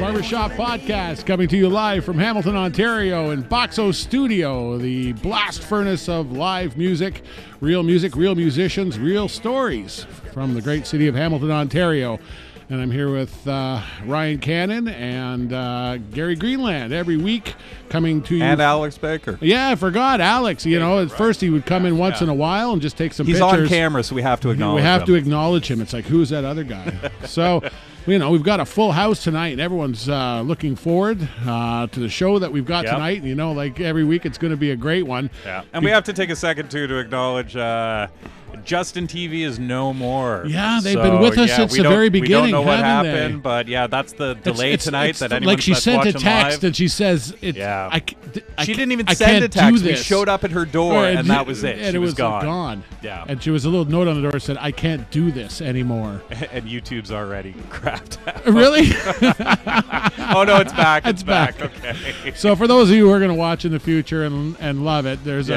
Barber Shop Podcast, coming to you live from Hamilton, Ontario, in Boxo Studio, the blast furnace of live music, real musicians, real stories from the great city of Hamilton, Ontario. And I'm here with Ryan Cannon and Gary Greenland every week, coming to you. And Alex Baker. Yeah, I forgot Alex. You know, at first he would come in once in a while and just take some pictures. He's on camera, so we have to acknowledge him. We have to acknowledge him. It's like, who's that other guy? So, you know, we've got a full house tonight, and everyone's looking forward to the show that we've got tonight. And, you know, like every week, it's going to be a great one. Yeah, and we have to take a second, too, to acknowledge Justin TV is no more. Yeah, they've been with us since the very beginning. We don't know what happened, happened, but yeah, that's the delay tonight. That anyone like she sent a text live, and she says, she didn't even I send a text. We showed up at her door, and that was it. And she was gone. Yeah, and she was a little note on the door that said, "I can't do this anymore." And YouTube's already crapped out. Really? Oh no, it's back. It's back. Okay. So for those of you who are going to watch in the future and love it, there's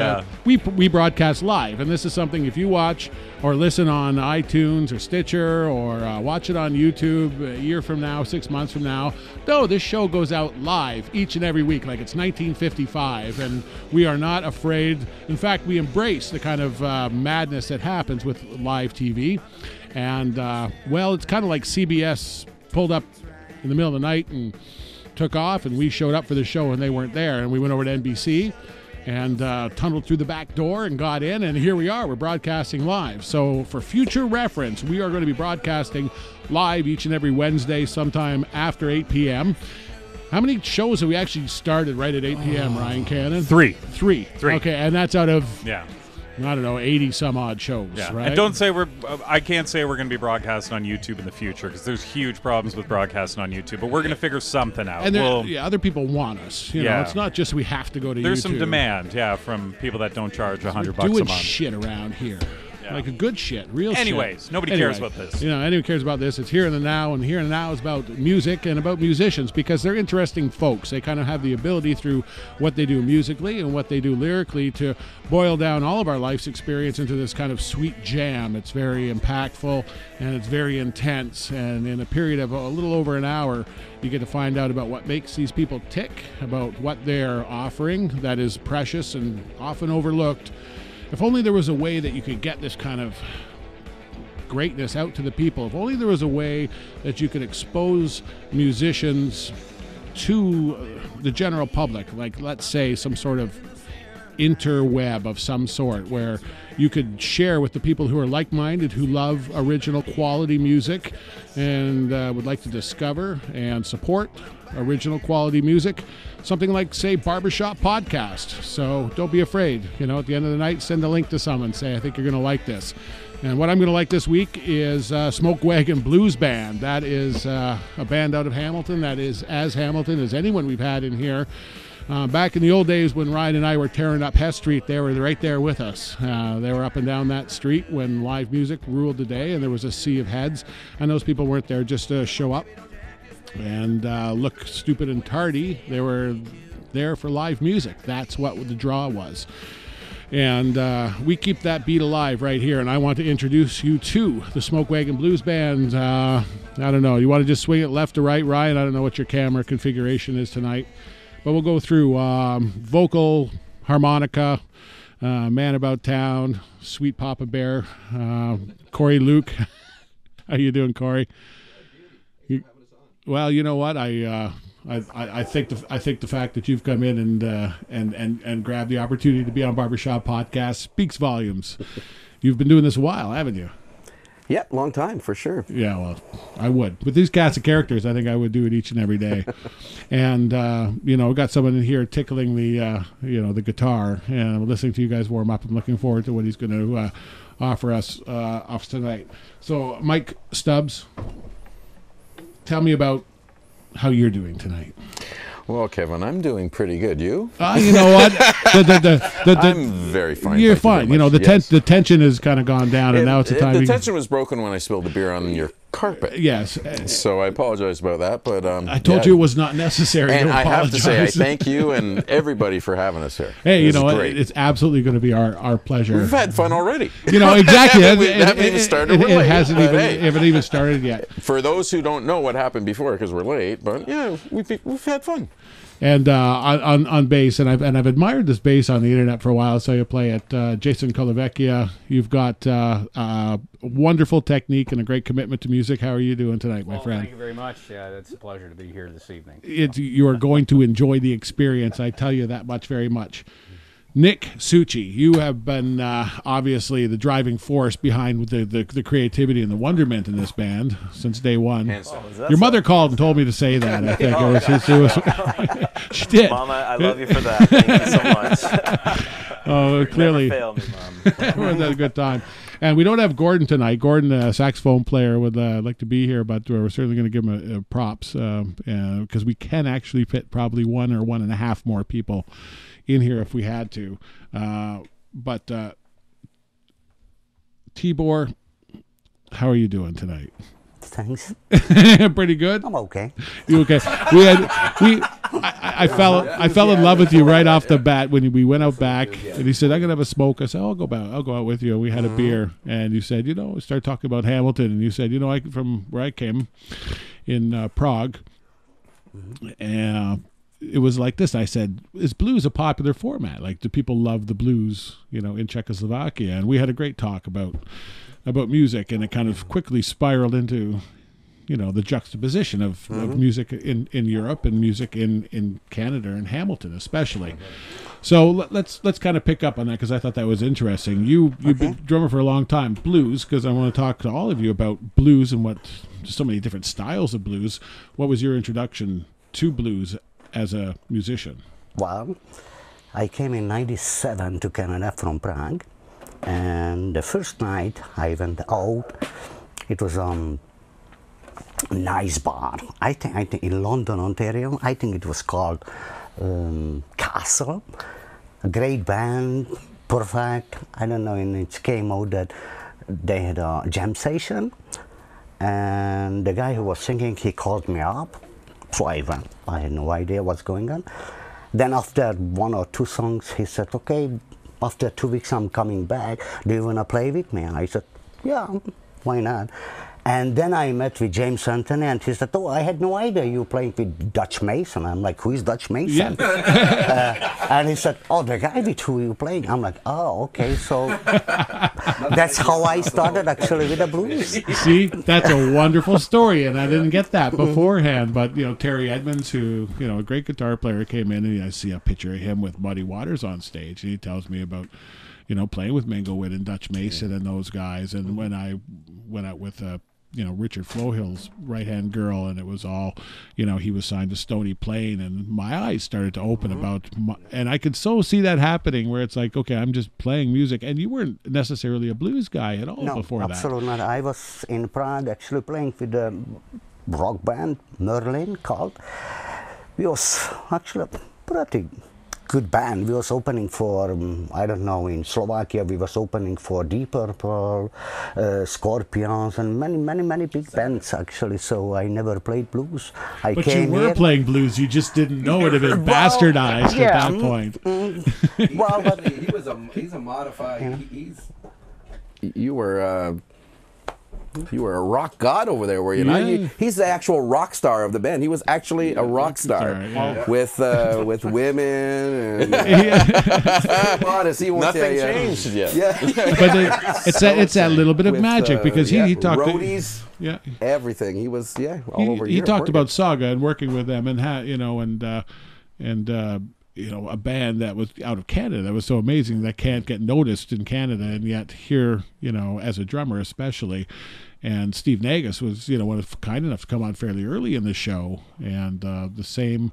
we broadcast live, and this is something if you watch or listen on iTunes or Stitcher or watch it on YouTube a year from now, 6 months from now. No, this show goes out live each and every week like it's 1955, and we are not afraid. In fact, we embrace the kind of madness that happens with live TV. And, well, it's kind of like CBS pulled up in the middle of the night and took off, and we showed up for the show and they weren't there, and we went over to NBC and tunneled through the back door and got in, and here we are. We're broadcasting live. So for future reference, we are going to be broadcasting live each and every Wednesday sometime after 8 p.m. How many shows have we actually started right at 8 p.m., Ryan Cannon? Three. Okay, and that's out of, I don't know, 80-some-odd shows, right? And don't say I can't say we're going to be broadcasting on YouTube in the future because there's huge problems with broadcasting on YouTube, but we're going to figure something out. And other people want us. You know, it's not just we have to go to YouTube. There's some demand, from people that don't charge $100 a month. Doing shit around here. Like a good shit, real shit. Anyways, nobody cares about this. You know, anyone cares about this. It's here and the now, and here and now is about music and about musicians because they're interesting folks. They kind of have the ability through what they do musically and what they do lyrically to boil down all of our life's experience into this kind of sweet jam. It's very impactful and it's very intense, and in a period of a little over an hour, you get to find out about what makes these people tick, about what they're offering that is precious and often overlooked. If only there was a way that you could get this kind of greatness out to the people. If only there was a way that you could expose musicians to the general public, like let's say some sort of interweb of some sort where you could share with the people who are like-minded, who love original quality music and would like to discover and support original quality music, something like, say, Barber Shop Podcast. So don't be afraid. You know, at the end of the night, send a link to someone. Say, I think you're going to like this. And what I'm going to like this week is Smoke Wagon Blues Band. That is a band out of Hamilton that is as Hamilton as anyone we've had in here. Back in the old days when Ryan and I were tearing up Hess Street, they were right there with us. They were up and down that street when live music ruled the day, and there was a sea of heads. And those people weren't there just to show up and look stupid and tardy. They were there for live music. That's what the draw was. And we keep that beat alive right here. And I want to introduce you to the Smoke Wagon Blues Band. I don't know. You want to just swing it left to right, Ryan? I don't know what your camera configuration is tonight. But we'll go through vocal, harmonica, Man About Town, Sweet Papa Bear, Corey Lueck. How you doing, Corey? Well, you know what? I think the fact that you've come in and grabbed the opportunity to be on Barber Shop Podcast speaks volumes. You've been doing this a while, haven't you? Yeah, long time for sure. Yeah, well, I would. With these cast of characters, I think I would do it each and every day. And you know, we've got someone in here tickling the the guitar, and I'm listening to you guys warm up. I'm looking forward to what he's going to offer us tonight. So, Mike Stubbs, tell me about how you're doing tonight. Well, Kevin, I'm doing pretty good. You? You know what? I'm very fine. You're fine. You know, the tension has kind of gone down, and now it's the time. The tension was broken when I spilled the beer on your carpet. Yes. So I apologize about that, but I told you it was not necessary. And to I have to say, I apologize. thank you and everybody for having us here. Hey, you This know is what? great. It's absolutely going to be our pleasure. We've had fun already. You know, exactly. haven't even started. We're It late, hasn't but even hey. haven't even started yet. For those who don't know what happened before, because we're late, but yeah, we've had fun. And on bass, and I've admired this bass on the internet for a while. So you play at Jason Colavecchia. You've got wonderful technique and a great commitment to music. How are you doing tonight, my friend? Thank you very much. It's a pleasure to be here this evening. You are going to enjoy the experience. I tell you that much very much. Nick Succi, you have been obviously the driving force behind the creativity and the wonderment in this band since day one. Your mother called and told me to say that. I think she did. Mama, I love you for that. Thank you so much. Oh, clearly. Never fail me, Mom. We're having a good time. And we don't have Gordon tonight. Gordon, a saxophone player, would like to be here, but we're certainly going to give him a props because we can actually fit probably 1 or 1.5 more people in here if we had to. But Tibor, how are you doing tonight? Thanks. Pretty good. I'm okay. You okay? I fell in love with you right off the bat when we went out back, and he said, "I'm gonna have a smoke." I said, "I'll go out with you." And we had a beer, and you said, we started talking about Hamilton, and you said, from where I came in Prague, and it was like this. I said, "Is blues a popular format? Like, do people love the blues, in Czechoslovakia?" And we had a great talk about music, and it kind of quickly spiraled into, the juxtaposition of music in Europe and music in Canada and Hamilton especially. So let's kind of pick up on that because I thought that was interesting. You've been a drummer for a long time, blues, because I want to talk to all of you about blues and so many different styles of blues. What was your introduction to blues as a musician? Well, I came in '97 to Canada from Prague, and the first night I went out, it was a nice bar. I think in London, Ontario. I think it was called Castle. A great band, perfect. I don't know, and it came out that they had a jam session, and the guy who was singing, he called me up. So I went. I had no idea what's going on. Then after 1 or 2 songs, he said, "Okay, after 2 weeks I'm coming back. Do you want to play with me?" And I said, "Yeah, why not?" And then I met with James Anthony, and he said, "Oh, I had no idea you were playing with Dutch Mason." I'm like, "Who is Dutch Mason?" Yeah. And he said, "Oh, the guy with who you playing." I'm like, "Oh, okay." So that's how I started actually with the blues. See, that's a wonderful story, and I didn't get that beforehand. But Terry Edmonds, who a great guitar player, came in, and I see a picture of him with Muddy Waters on stage, and he tells me about playing with Minglewood and Dutch Mason and those guys. And when I went out with Richard Flowhill's right-hand girl, and it was all, he was signed to Stony Plain, and my eyes started to open and I could so see that happening where it's like, okay, I'm just playing music, and you weren't necessarily a blues guy at all before that. No, absolutely not. I was in Prague actually playing with a rock band, Merlin called. We was actually a pretty good band. We was opening for, I don't know, in Slovakia, we was opening for Deep Purple, Scorpions, and many big bands, actually. So I never played blues. But you were playing blues, you just didn't know it had been bastardized at that point. Well, but he's a modified. You were a rock god over there, were you not? He's the actual rock star of the band. He was actually a rock star with women and modest. He won't Nothing tell you. changed yet. Yeah, But it's that little bit of magic because he talked roadies, everything. He was all over. He talked about Saga and working with them and a band that was out of Canada that was so amazing that can't get noticed in Canada, and yet here, as a drummer especially. And Steve Nagus was, was kind enough to come on fairly early in the show, and the same,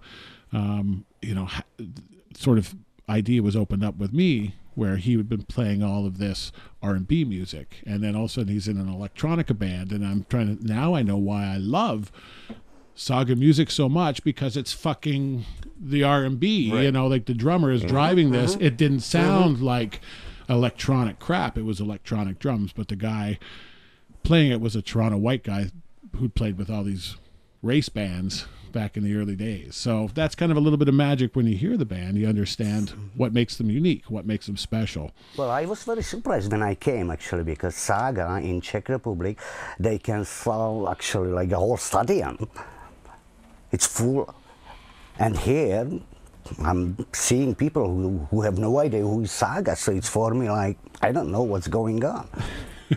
sort of idea was opened up with me, where he had been playing all of this R&B music, and then all of a sudden he's in an electronica band, and now I know why I love Saga music so much, because it's fucking the R&B, right. Like the drummer is driving this. It didn't sound like electronic crap. It was electronic drums, but the guy playing it was a Toronto white guy who'd played with all these race bands back in the early days. So that's kind of a little bit of magic. When you hear the band, you understand what makes them unique, what makes them special. Well, I was very surprised when I came, actually, because Saga in Czech Republic, they can sell actually like a whole stadium. It's full. And here, I'm seeing people who have no idea who is Saga, so it's for me like, I don't know what's going on.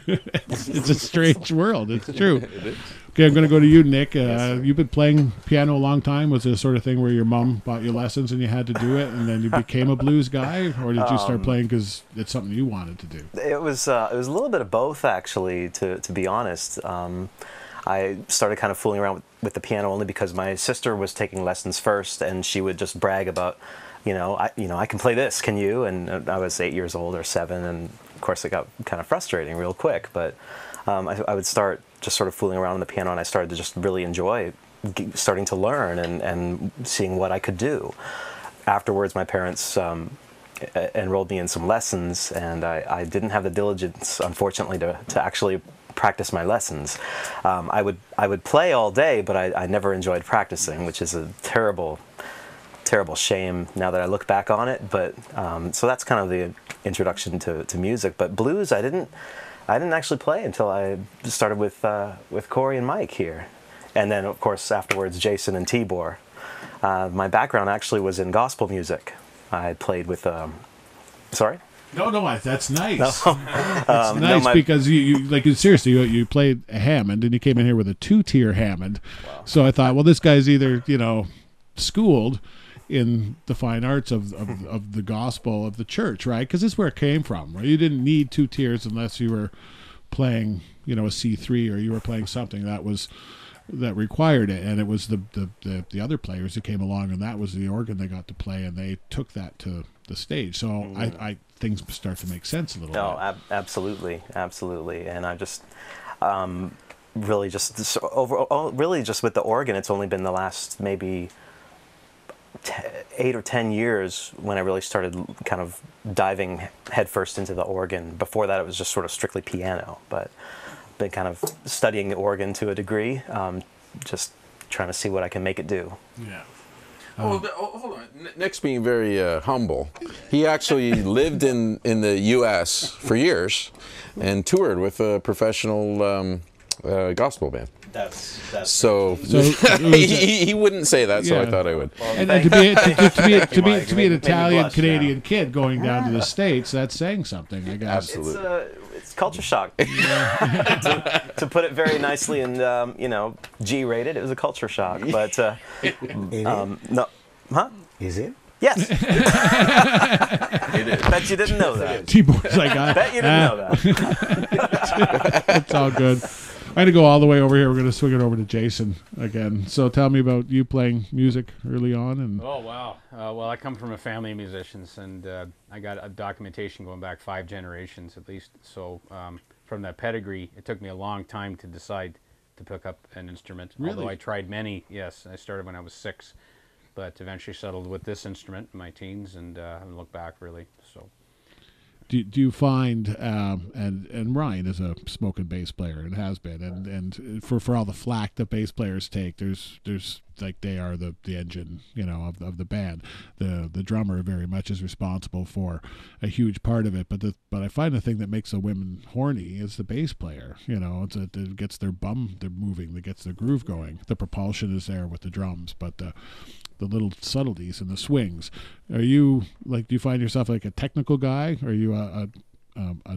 It's a strange world. It's true. It is. Okay, I'm going to go to you, Nick. Yes, you've been playing piano a long time. Was it a sort of thing where your mom bought you lessons and you had to do it, and then you became a blues guy, or did you start playing because it's something you wanted to do? It was a little bit of both, actually. To be honest, I started kind of fooling around with the piano only because my sister was taking lessons first, and she would just brag about, I can play this. Can you? And I was 8 years old or 7, and of course it got kind of frustrating real quick. But I would start just sort of fooling around on the piano, and I started to just really enjoy starting to learn and seeing what I could do. Afterwards, my parents enrolled me in some lessons, and I didn't have the diligence, unfortunately, to actually practice my lessons. I would play all day, but I never enjoyed practicing, which is a terrible shame now that I look back on it. But so that's kind of the introduction to music. But blues, I didn't actually play until I started with Corey and Mike here, and then of course afterwards Jason and Tibor. My background actually was in gospel music. I played with sorry. No, that's nice. No. That's nice because you seriously you played a Hammond and you came in here with a 2-tier Hammond. Wow. So I thought, well, this guy's either schooled in the fine arts of the gospel of the church, right? Because this is where it came from, right? You didn't need 2 tiers unless you were playing, a C3, or you were playing something that required it, and it was the other players that came along, and that was the organ they got to play, and they took that to the stage. So I things start to make sense a little bit. No, absolutely, and I just really just with the organ, it's only been the last maybe 8 or 10 years when I really started kind of diving headfirst into the organ. Before that, it was just sort of strictly piano, but been kind of studying the organ to a degree, just trying to see what I can make it do. Yeah. Hold on. Nick's being very humble. He actually lived in the U.S. for years and toured with a professional gospel band. That's so he wouldn't say that, so I thought I would. And to be an Italian Canadian kid going down to the States, that's saying something, I guess. Absolutely. It's culture shock. to put it very nicely and G-rated, it was a culture shock. But no, huh? Is it? Yes. It is. Bet you didn't know that. Tibor's like, bet you didn't know that. It's all good. I'm going to go all the way over here. We're going to swing it over to Jason again. So tell me about you playing music early on. And oh, wow. Well, I come from a family of musicians, and I got a documentation going back 5 generations at least. So from that pedigree, it took me a long time to decide to pick up an instrument. Really? Although I tried many, yes. I started when I was 6, but eventually settled with this instrument in my teens, and haven't looked back, really. So. Do you find and Ryan is a smoking bass player and has been, and for all the flack that bass players take, there's like they are the engine of the band. The drummer very much is responsible for a huge part of it, but I find the thing that makes the women horny is the bass player. It gets their bum moving, that gets their groove going. The propulsion is there with the drums, but the little subtleties and the swings. Are you do you find yourself like a technical guy? Are you a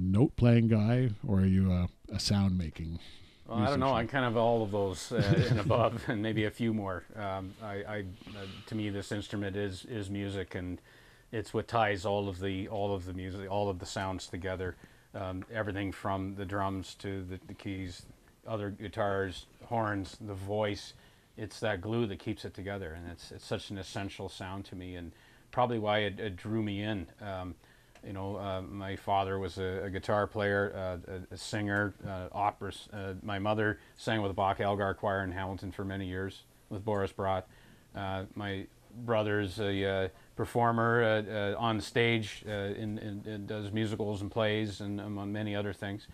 note playing guy, or are you a sound making? Well, I don't know. I'm kind of all of those and above, and maybe a few more. To me, this instrument is music, and it's what ties all of the music, all of the sounds together. Everything from the drums to the keys, other guitars, horns, the voice. It's that glue that keeps it together, and it's such an essential sound to me, and probably why it drew me in. My father was a guitar player, a singer, opera. My mother sang with the Bach Elgar Choir in Hamilton for many years with Boris Brott. My brother's a performer on stage and does musicals and plays and among many other things.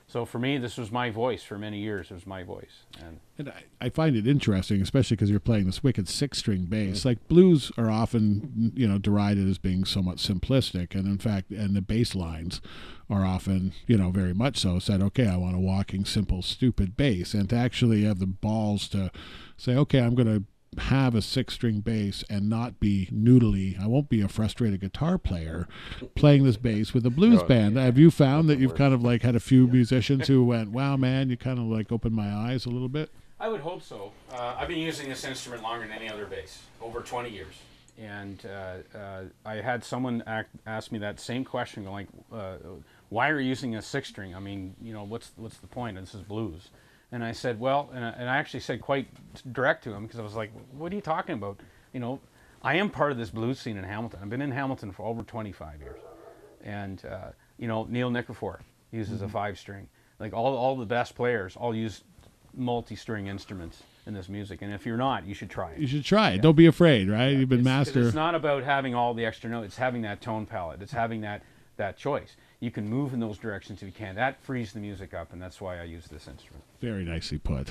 So for me, this was my voice for many years. It was my voice. And I find it interesting, especially because you're playing this wicked 6-string bass. Like blues are often, derided as being somewhat simplistic, and in fact, and the bass lines are often, very much so said, okay, I want a walking, simple, stupid bass, and to actually have the balls to say, okay, I'm going to have a 6-string bass and not be noodly. I won't be a frustrated guitar player playing this bass with a blues band. Have you found that you've kind of like had a few musicians who went, wow, man, you kind of like opened my eyes a little bit? I would hope so. I've been using this instrument longer than any other bass, over 20 years. And I had someone ask me that same question, like, why are you using a 6-string? I mean, what's the point? This is blues. And I said, well, and I actually said quite direct to him, because I was like, what are you talking about? I am part of this blues scene in Hamilton. I've been in Hamilton for over 25 years. And, Neil Nikifor uses a 5-string. Like all the best players all use multi-string instruments in this music. And if you're not, you should try it. You should try it. Yeah. Don't be afraid, right? You've been master. It's not about having all the extra notes. It's having that tone palette. It's having that choice. You can move in those directions if you can. That frees the music up, and that's why I use this instrument. Very nicely put.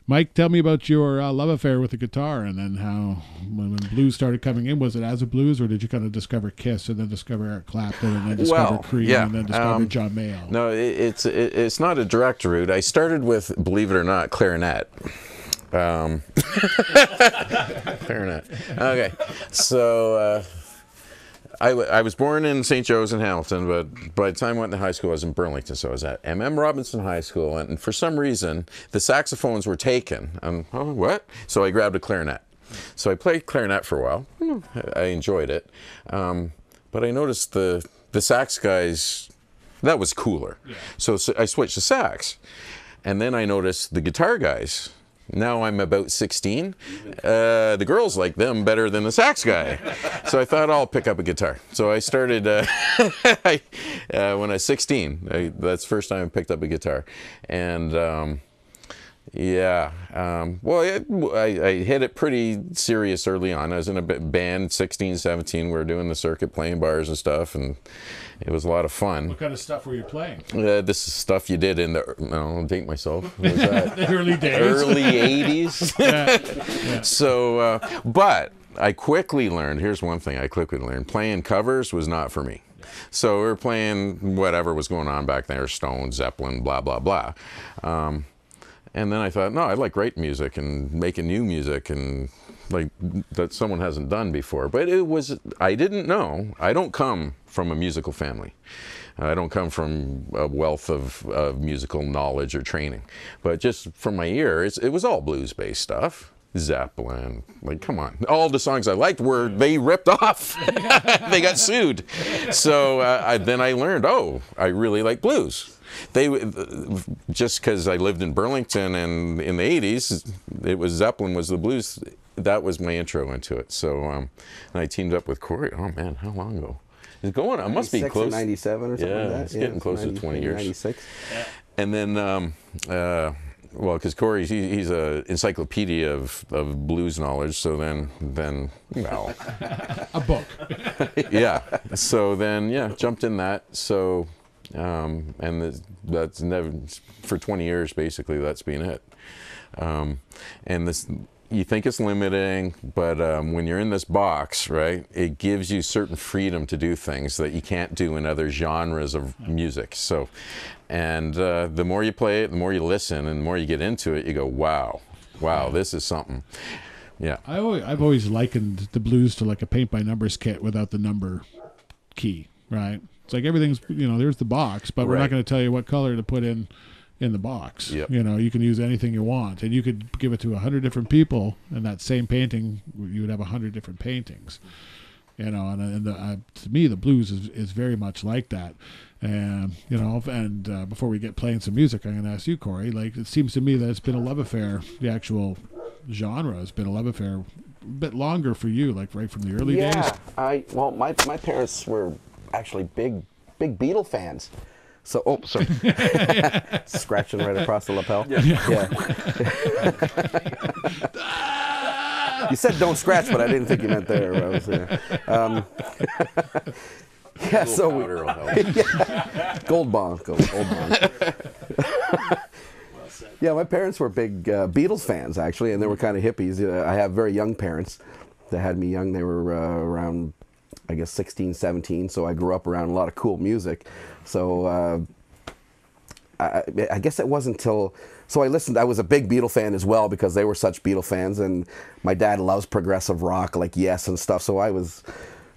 Mike, tell me about your love affair with the guitar, and then how, when blues started coming in, was it as a blues, or did you kind of discover Kiss, and then discover Eric Clapton, and then discover Cream, and then discover John Mayall? No, it's not a direct route. I started with, believe it or not, clarinet. Clarinet. Okay, so I was born in St. Joe's in Hamilton, but by the time I went to high school, I was in Burlington. So I was at M.M. Robinson High School, and for some reason, the saxophones were taken. Oh, what? So I grabbed a clarinet. So I played clarinet for a while. I enjoyed it. But I noticed the sax guys, that was cooler. Yeah. So I switched to sax. And then I noticed the guitar guys. Now I'm about 16. The girls like them better than the sax guy. So I thought I'll pick up a guitar. So I started when I was 16. That's the first time I picked up a guitar. And well, I hit it pretty serious early on. I was in a band, 16, 17. We were doing the circuit, playing bars and stuff, and it was a lot of fun. What kind of stuff were you playing? This is stuff you did in the, I'll date myself. What was that? The early days. Early 80s. Yeah. So, but I quickly learned, here's one thing I quickly learned, playing covers was not for me. So we were playing whatever was going on back there, Stones, Zeppelin, blah, blah, blah. And then I thought, no, I like great music and making new music and like that someone hasn't done before. But it was, I didn't know. I don't come from a musical family. I don't come from a wealth of musical knowledge or training. But just from my ear, it was all blues-based stuff. Zeppelin, like, come on. All the songs I liked they ripped off. They got sued. So then I learned, I really like blues. Just because I lived in Burlington and in the 80s, it was Zeppelin was the blues. That was my intro into it. So and I teamed up with Corey. Oh man, how long ago? It's going. It must be close. 97 or something like that. It's getting close to 20 years. 96. And then, well, because Corey, he's an encyclopedia of blues knowledge. So then, well, a book. Yeah. So then, jumped in that. So. And that's never, for 20 years, basically, that's been it. And this, you think it's limiting, but when you're in this box, right, it gives you certain freedom to do things that you can't do in other genres of music. So, and the more you play it, the more you listen, and the more you get into it, you go, wow, this is something. Yeah. I've always likened the blues to like a paint-by-numbers kit without the number key, right? It's like everything's, there's the box, but we're not going to tell you what color to put in the box. Yep. You can use anything you want, and you could give it to 100 different people, and that same painting, you would have 100 different paintings. And to me, the blues is very much like that. And, before we get playing some music, I'm going to ask you, Corey, like, it seems to me that it's been a love affair. The actual genre has been a love affair a bit longer for you, like right from the early days. Yeah, my parents were actually big Beatle fans. So, sorry. Scratching right across the lapel. Yeah. You said don't scratch, but I didn't think you meant there. Yeah, so powder will help. yeah. Gold Bond. Yeah, my parents were big Beatles fans, actually, and they were kind of hippies. I have very young parents that had me young. They were around, I guess, 16, 17, so I grew up around a lot of cool music. So I guess it wasn't until... So I was a big Beatle fan as well because they were such Beatle fans, and my dad loves progressive rock like Yes and stuff, so I was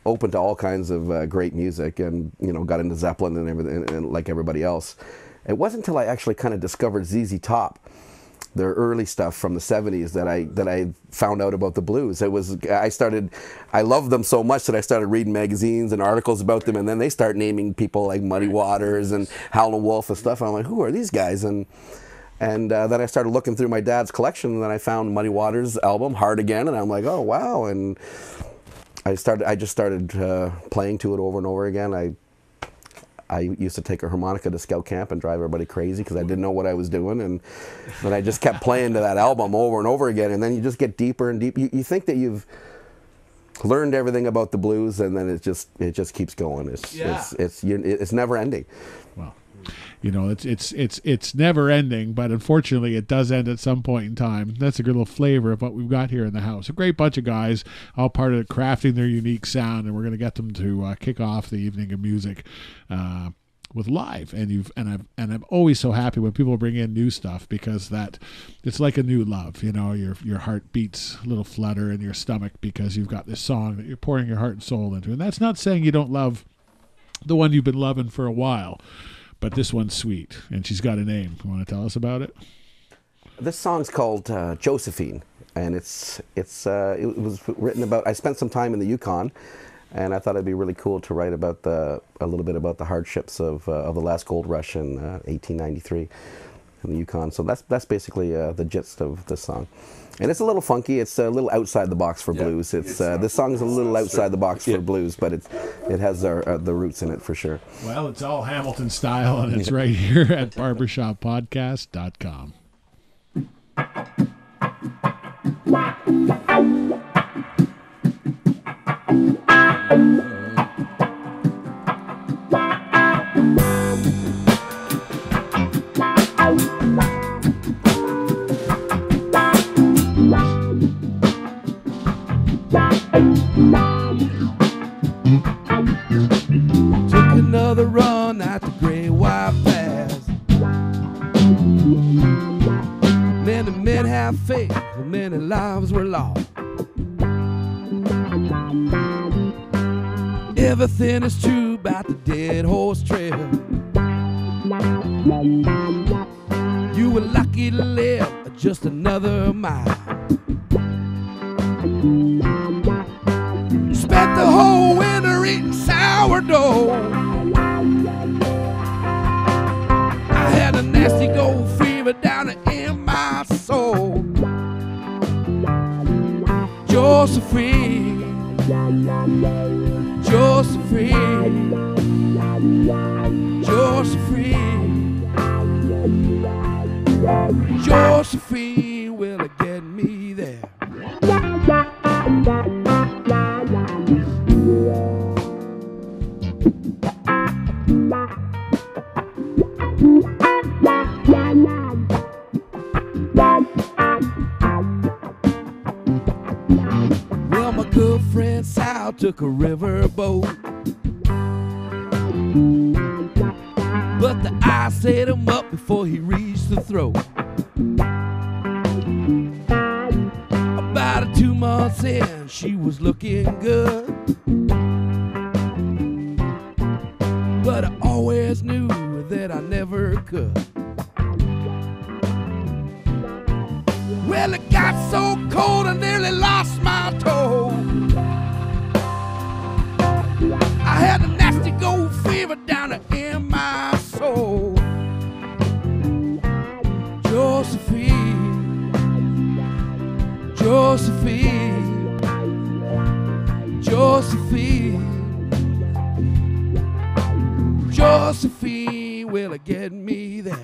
open to all kinds of great music and, got into Zeppelin and everything, and like everybody else. It wasn't until I actually kind of discovered ZZ Top, their early stuff from the 70s, that I found out about the blues. I loved them so much that I started reading magazines and articles about them, and then they start naming people like Muddy Waters and Howlin' Wolf and stuff. And I'm like, who are these guys? And then I started looking through my dad's collection, and then I found Muddy Waters' album, Hard Again, and I'm like, oh, wow. And I just started playing to it over and over again. I used to take a harmonica to scout camp and drive everybody crazy because I didn't know what I was doing, and then I just kept playing to that album over and over again, and then you just get deeper and deeper. You think that you've learned everything about the blues, and then it just keeps going. It's never ending. Well, it's never ending, but unfortunately it does end at some point in time. That's a good little flavor of what we've got here in the house. A great bunch of guys, all part of crafting their unique sound, and we're going to get them to kick off the evening of music with live. And I'm always so happy when people bring in new stuff, because it's like a new love. Your heart beats a little flutter in your stomach because you've got this song that you're pouring your heart and soul into. And that's not saying you don't love the one you've been loving for a while, but this one's sweet, and she's got a name. You want to tell us about it? This song's called Josephine, and it was written about... I spent some time in the Yukon, and I thought it'd be really cool to write about a little bit about the hardships of the last gold rush in 1893 in the Yukon. So that's basically the gist of this song. And it's a little funky. It's a little outside the box for blues. This song is a little outside the box for blues, but it has the roots in it for sure. Well, it's all Hamilton style, and it's right here at barbershoppodcast.com. Took another run at the Great White Pass. Many men have faith, and many lives were lost. Everything is true about the dead horse trail. You were lucky to live just another mile. Spent the whole winter eating sourdough. I had a nasty gold fever down in my soul. Josephine, Josephine, Josephine, Josephine, will it get me there? Well, my good friend Sal took a river boat, but the ice ate him up before he reached the throat. About 2 months in, she was looking good, but I always knew that I never could. Well, it got so cold I nearly lost my toe. I had a nasty gold fever down in my soul. Josephine, Josephine, Josephine, Josephine, will it get me there?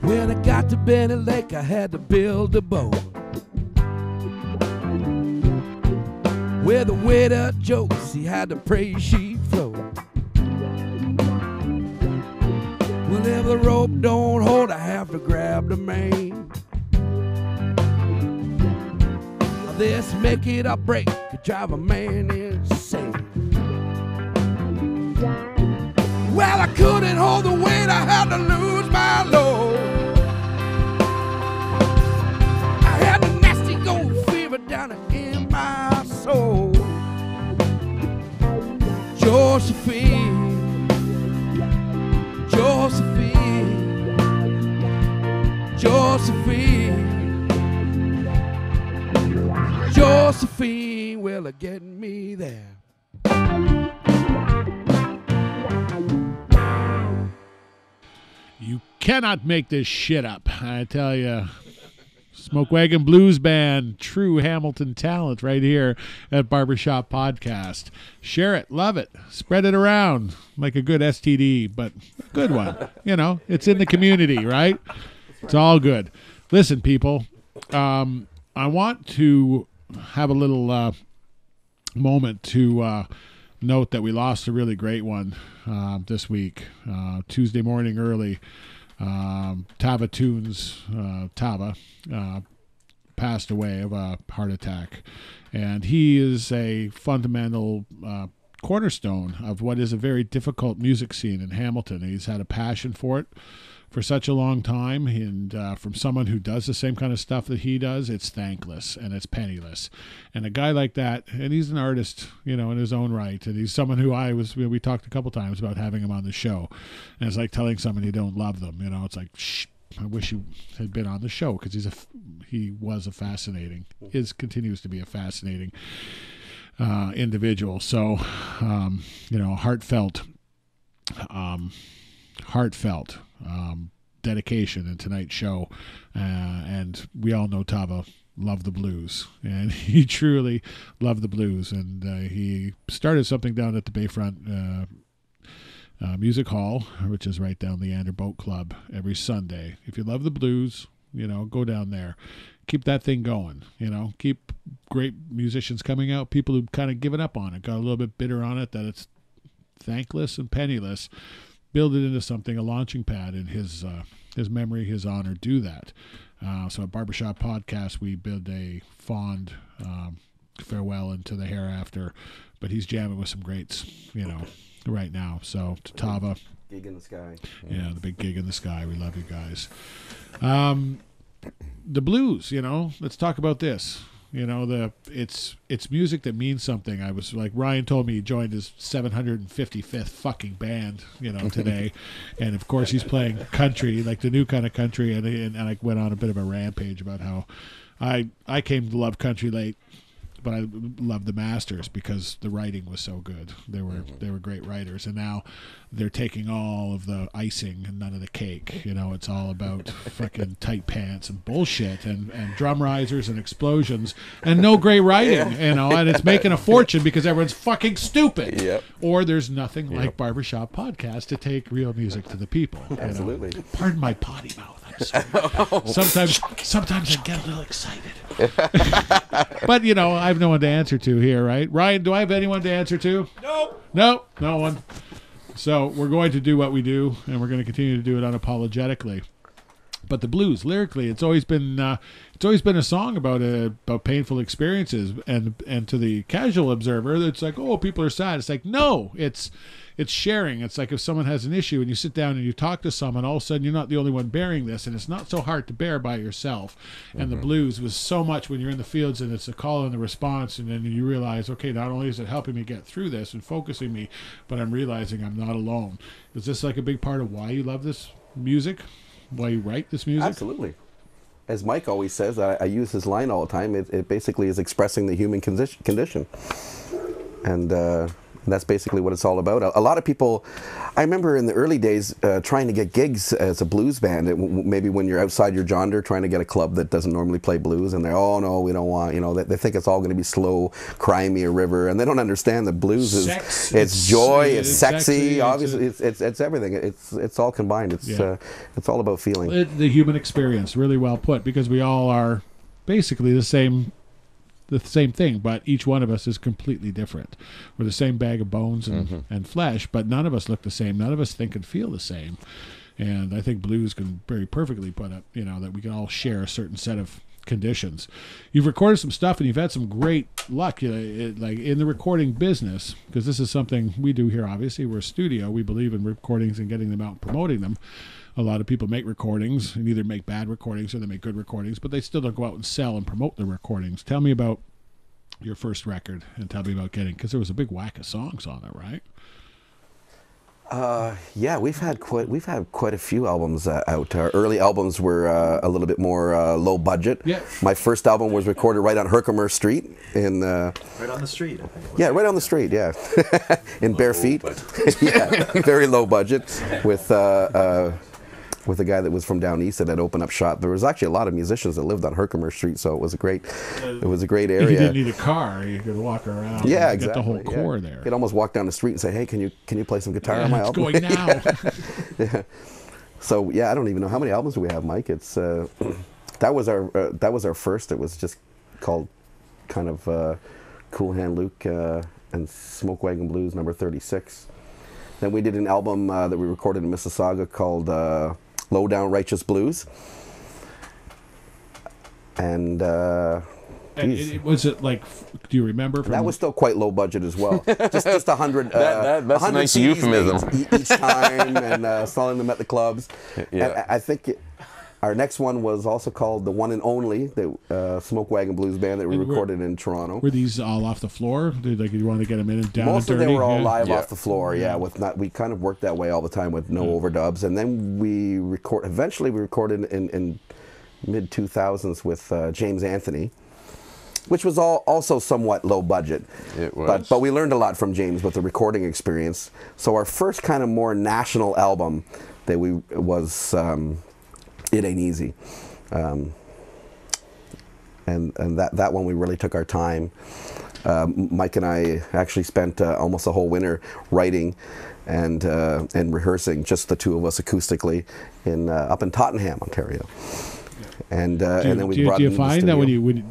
When I got to Benny Lake, I had to build a boat where the waiter jokes, he had to pray she float. Well, if the rope don't hold, I have to grab the main. This make it or break could drive a man insane. Well, I couldn't hold the weight, I had to lose my load. I had a nasty gold fever down in my soul. Josephine, Josephine, Josephine, Josephine, will it get me there? You cannot make this shit up, I tell you. Smoke Wagon Blues Band, true Hamilton talent right here at Barber Shop Podcast. Share it, love it, spread it around like a good STD, but a good one. You know, it's in the community, right? It's all good. Listen, people, I want to have a little moment to note that we lost a really great one this week. Tuesday morning early, Tava Tunes, Tava, passed away of a heart attack. And he is a fundamental cornerstone of what is a very difficult music scene in Hamilton. He's had a passion for it for such a long time, and from someone who does the same kind of stuff that he does, it's thankless and it's penniless. And a guy like that, and he's an artist, you know, in his own right, and he's someone who we talked a couple times about having him on the show, and it's like telling someone you don't love them, you know, it's like, shh, I wish you had been on the show, because he continues to be a fascinating individual. So, you know, heartfelt dedication in tonight's show, and we all know Tava loved the blues, and he truly loved the blues, and he started something down at the Bayfront Music Hall, which is right down the Ander Boat Club, every Sunday. If you love the blues, you know, go down there, keep that thing going, you know, keep great musicians coming out. People who've kind of given up on it, got a little bit bitter on it, that it's thankless and penniless, build it into something, a launching pad in his memory, his honor, do that. So at Barbershop Podcast, we bid a fond farewell into the hereafter, but he's jamming with some greats, you know, right now. So to Tava. Gig in the sky. Yeah, the big gig in the sky. We love you guys. The blues, you know, let's talk about this. You know, it's music that means something. I was like, Ryan told me he joined his 755th fucking band, you know, today, and of course he's playing country, like the new kind of country, and I went on a bit of a rampage about how I came to love country late, but I loved the Masters because the writing was so good. They were great writers, and now they're taking all of the icing and none of the cake. You know, it's all about fucking tight pants and bullshit and drum risers and explosions and no great writing. You know, and it's making a fortune because everyone's fucking stupid. Yep. Or there's nothing like Barbershop Podcast to take real music to the people. Absolutely. You know? Pardon my potty mouth. Sometimes I get a little excited. But, you know, I have no one to answer to here, right? Ryan, do I have anyone to answer to? Nope. No, no one. So we're going to do what we do, and we're going to continue to do it unapologetically. But the blues, lyrically, it's always been it's always been a song about painful experiences, and to the casual observer, it's like, oh, people are sad. It's like, no, it's sharing. It's like if someone has an issue and you sit down and you talk to someone, all of a sudden you're not the only one bearing this, and it's not so hard to bear by yourself. And the blues was so much when you're in the fields and it's a call and the response, and then you realize, okay, not only is it helping me get through this and focusing me, but I'm realizing I'm not alone. Is this like a big part of why you love this music? Why you write this music? Absolutely. As Mike always says, I use his line all the time, it basically is expressing the human condition. And that's basically what it's all about. A lot of people, I remember in the early days trying to get gigs as a blues band. Maybe when you're outside your jonder trying to get a club that doesn't normally play blues, and they're, oh no, we don't want, they think it's all going to be slow, cry me a river, and they don't understand that blues is it's joy, it's sexy, obviously, it's everything. It's all combined. It's all about feeling. The human experience, really well put, because we all are basically the same thing, but each one of us is completely different. We're the same bag of bones and flesh, but none of us look the same. None of us think and feel the same. And I think blues can very perfectly put up, that we can all share a certain set of conditions. You've recorded some stuff and you've had some great luck, like in the recording business, because this is something we do here. Obviously, we're a studio. We believe in recordings and getting them out and promoting them. A lot of people make recordings and either make bad recordings or they make good recordings, but they still don't go out and sell and promote their recordings. Tell me about your first record and tell me about because there was a big whack of songs on it, right? Yeah, we've had quite a few albums out. Our early albums were a little bit more low budget. Yeah. My first album was recorded right on Herkimer Street in. Right on the street, I think. Yeah, right on the street. Yeah, in bare feet. Yeah, very low budget with a guy that was from down east that had opened up shop. There was actually a lot of musicians that lived on Herkimer Street, so it was a great area. You didn't need a car; you could walk around. Yeah, and exactly. Get the whole core there. You'd almost walk down the street and say, "Hey, can you play some guitar on my album?" It's going now. Yeah. So yeah, I don't even know how many albums do we have, Mike. It's that was our first. It was just called kind of Cool Hand Luke and Smoke Wagon Blues number 36. Then we did an album that we recorded in Mississauga called Low Down Righteous Blues. And was it like, do you remember? That was still quite low budget as well. just 100. That's a nice euphemism. Each time, and selling them at the clubs. Yeah. And I think our next one was also called The One and Only, the Smoke Wagon Blues Band that we recorded in Toronto. Were these all off the floor? Did you want to get them in and down? Most and dirty? of them were all live off the floor. Yeah, we kind of worked that way all the time with no overdubs, and then eventually we recorded in mid 2000s with James Anthony, which was also somewhat low budget. It was. But we learned a lot from James with the recording experience. So our first kind of more national album that was It Ain't Easy. And that one we really took our time. Mike and I actually spent almost a whole winter writing and rehearsing, just the two of us acoustically, up in Tottenham, Ontario. And then we brought. Do you find that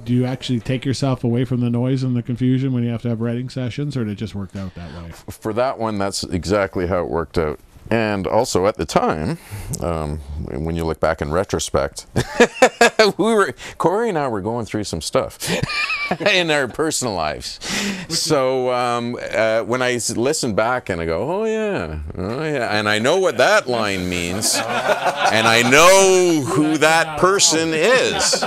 do you actually take yourself away from the noise and the confusion when you have to have writing sessions, or did it just work out that way? For that one, that's exactly how it worked out. And also at the time, when you look back in retrospect, Corey and I were going through some stuff in our personal lives. So when I listen back and I go, oh yeah, and I know what that line means, and I know who that person is.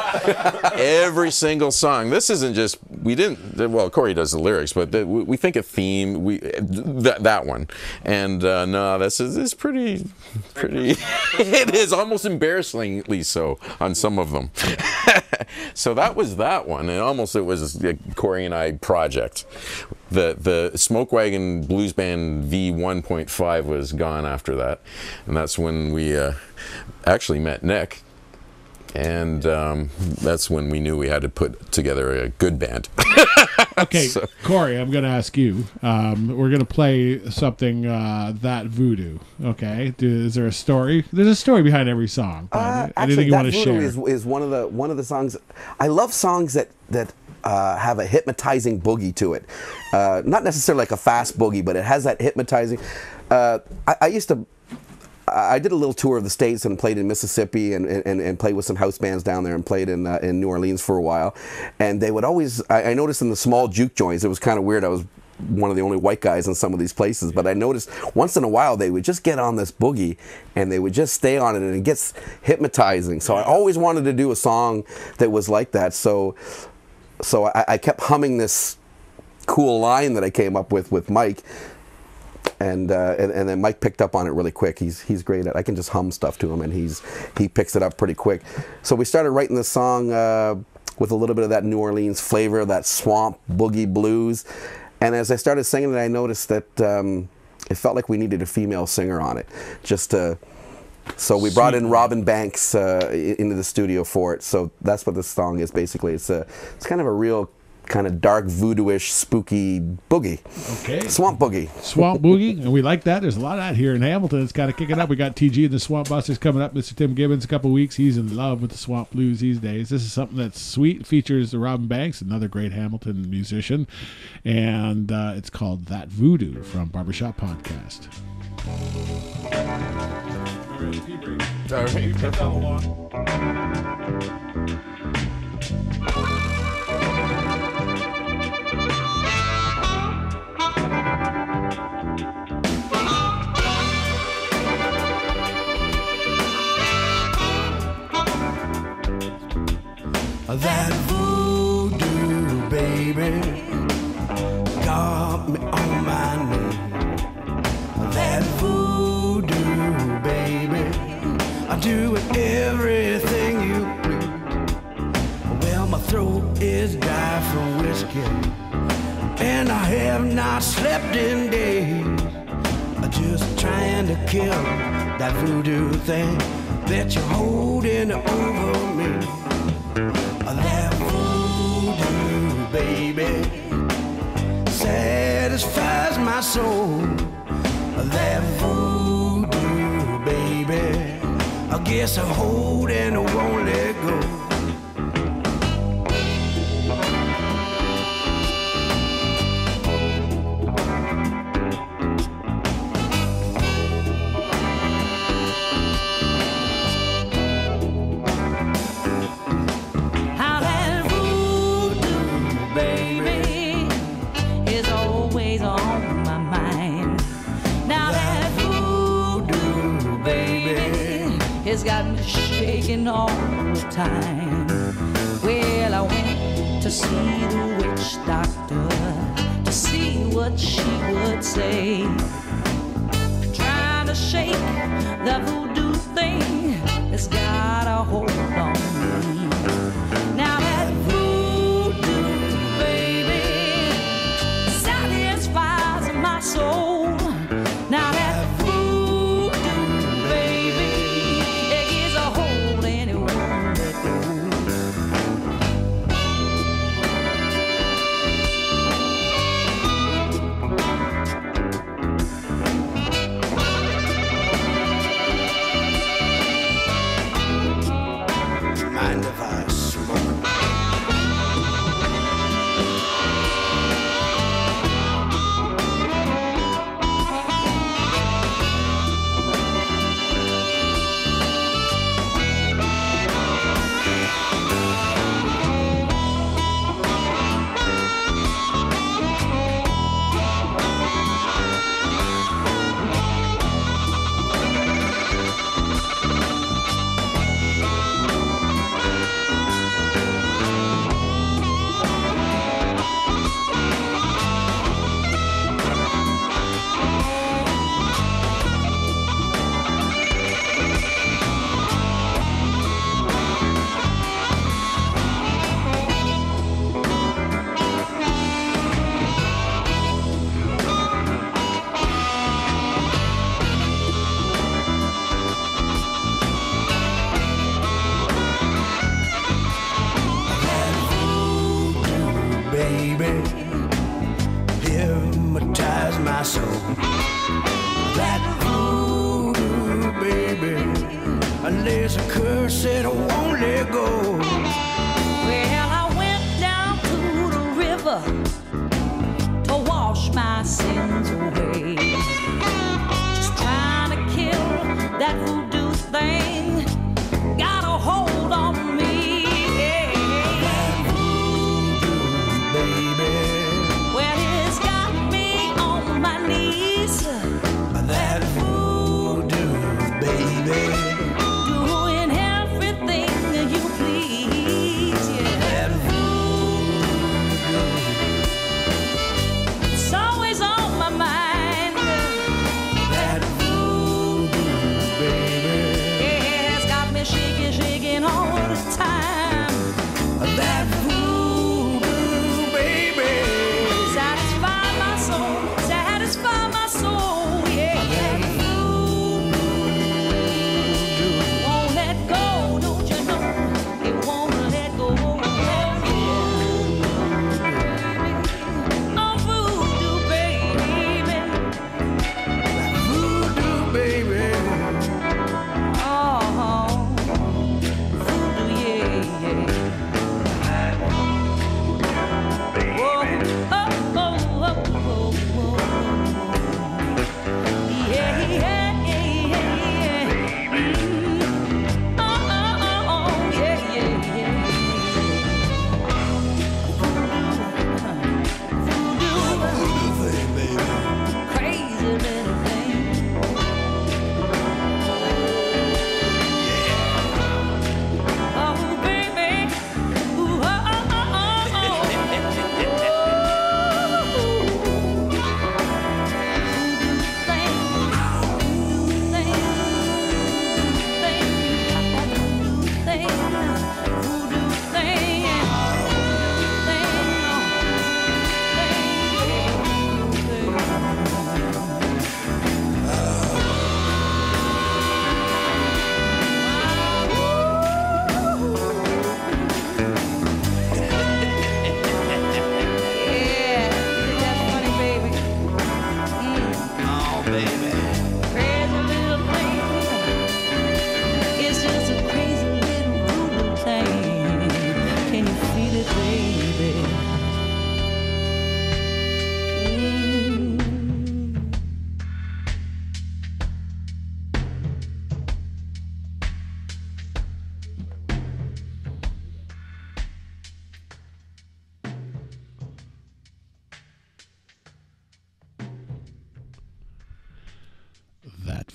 Every single song. This isn't just, well, Corey does the lyrics, but we think a theme, that one. And no, this is pretty it is almost embarrassingly so on some of them. So that was that one, and almost it was a Corey and I project. The Smoke Wagon Blues Band V 1.5 was gone after that, and that's when we actually met Nick. And that's when we knew we had to put together a good band. Okay, so. Corey, I'm going to ask you. We're going to play something that voodoo. Okay, is there a story? There's a story behind every song. Actually, you want to share? Is one of the songs. I love songs that have a hypnotizing boogie to it. Not necessarily like a fast boogie, but it has that hypnotizing. I used to. I did a little tour of the States and played in Mississippi and played with some house bands down there and played in New Orleans for a while. And they would always, I noticed in the small juke joints, it was kind of weird. I was one of the only white guys in some of these places, but I noticed once in a while they would just get on this boogie and they would just stay on it, and it gets hypnotizing. So I always wanted to do a song that was like that. So I kept humming this cool line that I came up with Mike, and then Mike picked up on it really quick. He's great at, I can just hum stuff to him, and he picks it up pretty quick. So we started writing this song with a little bit of that New Orleans flavor, that swamp boogie blues. And as I started singing it, I noticed that it felt like we needed a female singer on it. So we brought in Robin Banks into the studio for it. So that's what this song is basically. It's kind of a real kind of dark voodoo-ish spooky boogie. Okay. Swamp boogie. Swamp boogie, and we like that. There's a lot of that here in Hamilton. It's kind of kicking up. We got TG and the Swamp Busters coming up. Mr. Tim Gibbons, a couple of weeks. He's in love with the swamp blues these days. This is something that's sweet. Features Robin Banks, another great Hamilton musician, and it's called That Voodoo from Barber Shop Podcast. That voodoo baby got me on my knee. That voodoo baby, I do everything you do. Well, my throat is dry from whiskey, and I have not slept in days. I'm just trying to kill that voodoo thing that you're holding over me. That voodoo baby satisfies my soul. That voodoo baby, I guess I hold and I won't let go. It's got me shaking all the time. Well, I went to see the witch doctor to see what she would say. Trying to shake the voodoo thing that's got a hold on me. Now that voodoo baby satisfies my soul. Now that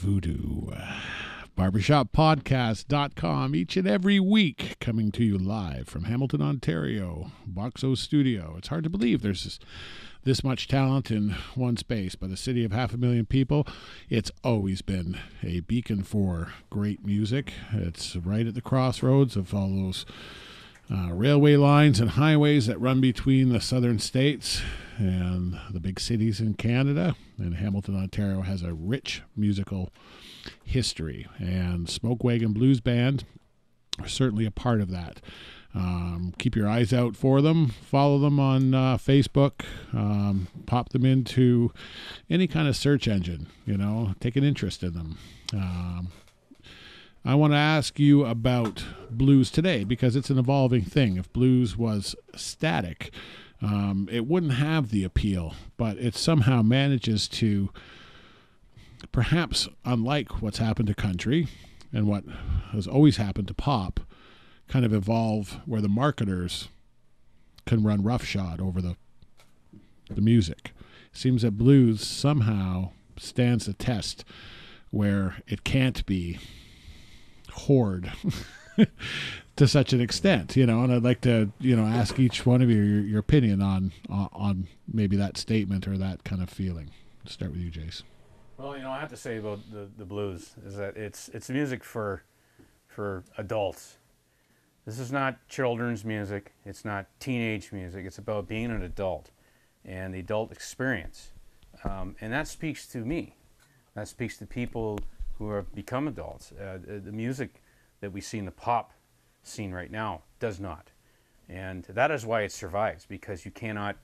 Voodoo. Barbershop.podcast.com each and every week, coming to you live from Hamilton, Ontario, Boxo Studio. It's hard to believe there's this much talent in one space, but a city of 500,000 people, it's always been a beacon for great music. It's right at the crossroads of all those railway lines and highways that run between the southern states and the big cities in Canada. And Hamilton, Ontario has a rich musical history, and Smoke Wagon Blues Band are certainly a part of that. Keep your eyes out for them. Follow them on Facebook. Pop them into any kind of search engine. Take an interest in them. I want to ask you about blues today because it's an evolving thing. If blues was static, it wouldn't have the appeal, but it somehow manages to, perhaps unlike what's happened to country and what has always happened to pop, kind of evolve where the marketers can run roughshod over the music. It seems that blues somehow stands the test where it can't be hoard to such an extent, and I'd like to, ask each one of you your opinion on maybe that statement or that kind of feeling. Let's start with you, Jace. Well, I have to say about the blues is that it's music for adults. This is not children's music. It's not teenage music. It's about being an adult and the adult experience. And that speaks to me. That speaks to people who have become adults. The music that we see in the pop scene right now does not. And that is why it survives, because you cannot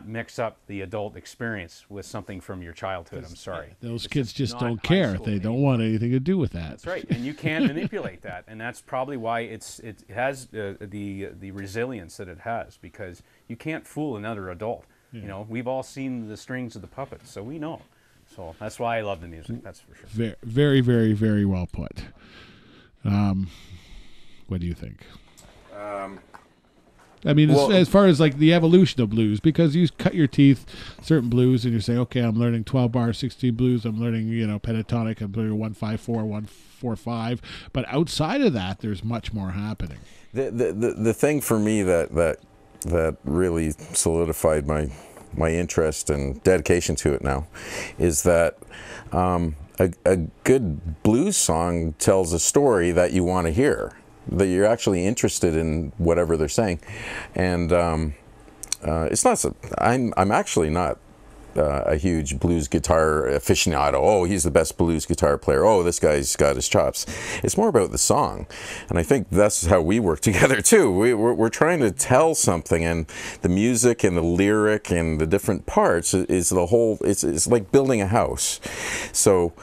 mix up the adult experience with something from your childhood. I'm sorry. Those kids just don't care. They don't want anything to do with that. That's right. And you can't manipulate that. And that's probably why it has the resilience that it has, because you can't fool another adult. Yeah. We've all seen the strings of the puppets, so we know. So that's why I love the music. That's for sure. Very, very, very well put. What do you think? As far as like the evolution of blues, because you cut your teeth certain blues and you say, okay, I'm learning 12 bar, 16 blues, I'm learning, pentatonic, I'm learning 1-5-4, 1-4-5, but outside of that, there's much more happening. The thing for me that really solidified my interest and dedication to it now is that a good blues song tells a story that you want to hear, that you're actually interested in whatever they're saying. And it's not I'm actually not a huge blues guitar aficionado. Oh, he's the best blues guitar player. Oh, this guy's got his chops. It's more about the song, and I think that's how we work together too. We're trying to tell something, and the music and the lyric and the different parts is the whole. It's like building a house. So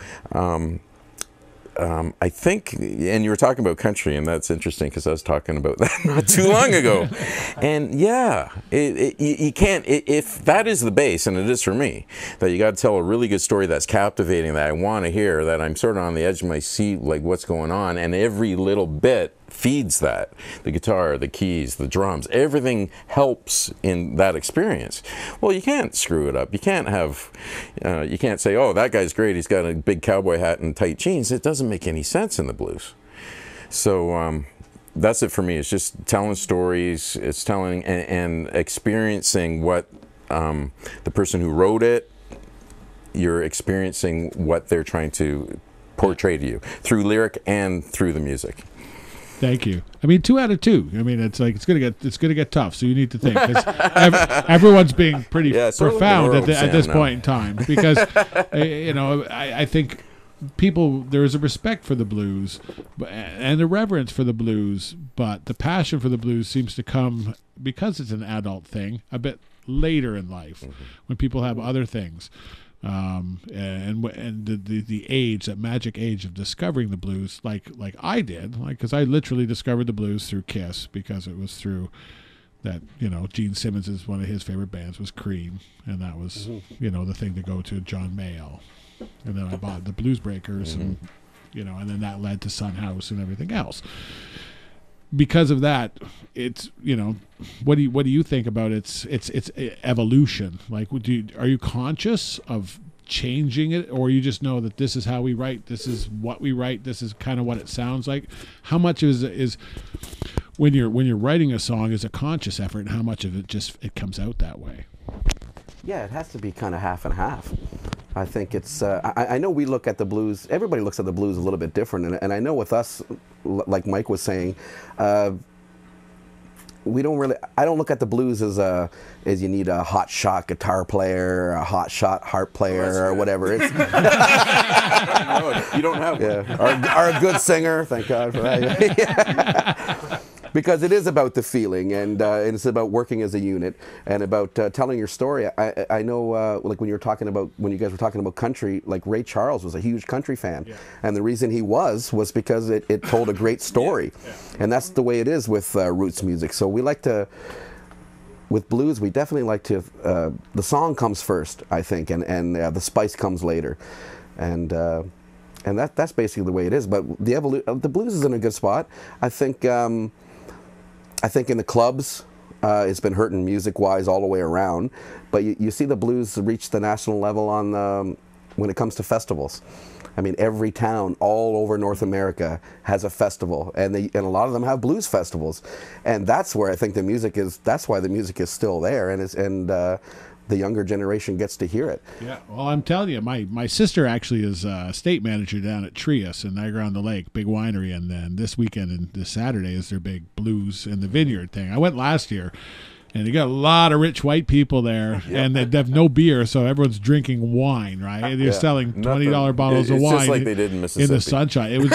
I think, and you were talking about country, and that's interesting because I was talking about that not too long ago. And yeah, you can't, if that is the base, and it is for me, that you got to tell a really good story that's captivating, that I want to hear, that I'm sort of on the edge of my seat, like what's going on, and every little bit feeds that. The guitar, the keys, the drums, everything helps in that experience. Well, you can't screw it up. You can't have, you can't say, oh, that guy's great, he's got a big cowboy hat and tight jeans. It doesn't make any sense in the blues. So that's it for me. It's just telling stories, it's telling and experiencing what the person who wrote it, you're experiencing what they're trying to portray to you through lyric and through the music. Thank you. 2 out of 2. It's like it's gonna get tough. So you need to think. 'Cause everyone's being pretty profound at this point in time, because I think there is a respect for the blues and a reverence for the blues, but the passion for the blues seems to come, because it's an adult thing, a bit later in life, when people have other things. And the age, that magic age of discovering the blues, like I did, because I literally discovered the blues through Kiss, because it was through that, Gene Simmons' one of his favorite bands was Cream, and that was the thing to go to, John Mayall, and then I bought the Blues Breakers, and and then that led to Sun House and everything else. Because of that, it's what do you think about its evolution? Like, are you conscious of changing it, or you just know that this is how we write, this is what we write, this is kind of what it sounds like? How much is when you're writing a song is a conscious effort, and how much of it comes out that way? Yeah, it has to be kind of half and half. I think it's, I know we look at the blues, everybody looks at the blues a little bit different, and I know with us, like Mike was saying, we don't really, I don't look at the blues as you need a hot shot guitar player, or a hot shot harp player, or whatever. It's you don't have one. Yeah, or a good singer, thank God for that. Yeah. Because it is about the feeling, and it's about working as a unit, and about telling your story. I know, like when you guys were talking about country, like Ray Charles was a huge country fan, and the reason he was because it told a great story, and that's the way it is with roots music. So we like to, with blues, we definitely like to. The song comes first, I think, and the spice comes later, and that's basically the way it is. But the blues is in a good spot, I think. I think in the clubs, it's been hurting music-wise all the way around. But you see the blues reach the national level on when it comes to festivals. I mean, every town all over North America has a festival, and a lot of them have blues festivals, and that's where I think the music is. That's why the music is still there, and the younger generation gets to hear it. Yeah, well, I'm telling you, my sister actually is state manager down at Trius in Niagara-on-the-Lake, big winery, and then this weekend and this Saturday is their big blues in the vineyard thing. I went last year, and you got a lot of rich white people there, and they have no beer, so everyone's drinking wine, right? And you're selling $20 bottles of wine, just like they did in Mississippi, in the sunshine. It was,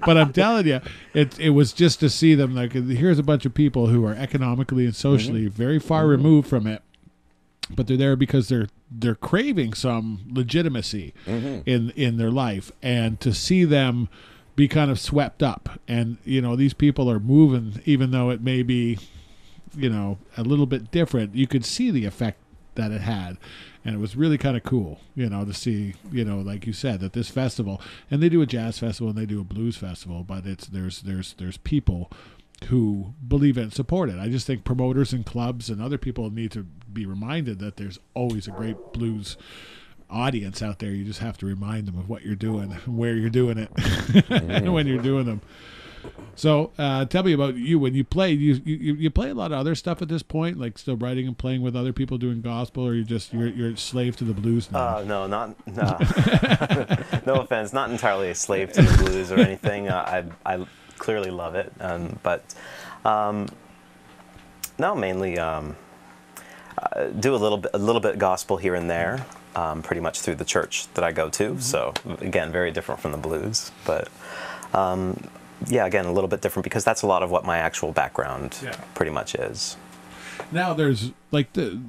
but I'm telling you, it was just to see them. Like, here's a bunch of people who are economically and socially very far removed from it, but they're there because they're craving some legitimacy in their life, and to see them be kind of swept up, and these people are moving, even though it may be a little bit different. You could see the effect that it had, and it was really kind of cool, to see, like you said, that this festival, and they do a jazz festival and they do a blues festival, but there's people who believe it and support it. I just think promoters and clubs and other people need to be reminded that there's always a great blues audience out there. You just have to remind them of what you're doing and where you're doing it and when you're doing them. So tell me about you. When you play, you play a lot of other stuff at this point, like still writing and playing with other people doing gospel, or you're a slave to the blues now? No. No offense, not entirely a slave to the blues or anything. I clearly love it, but no, mainly do a little bit gospel here and there, pretty much through the church that I go to. So again, very different from the blues, but. Yeah, again, a little bit different because that's a lot of what my actual background pretty much is. Now, there's like the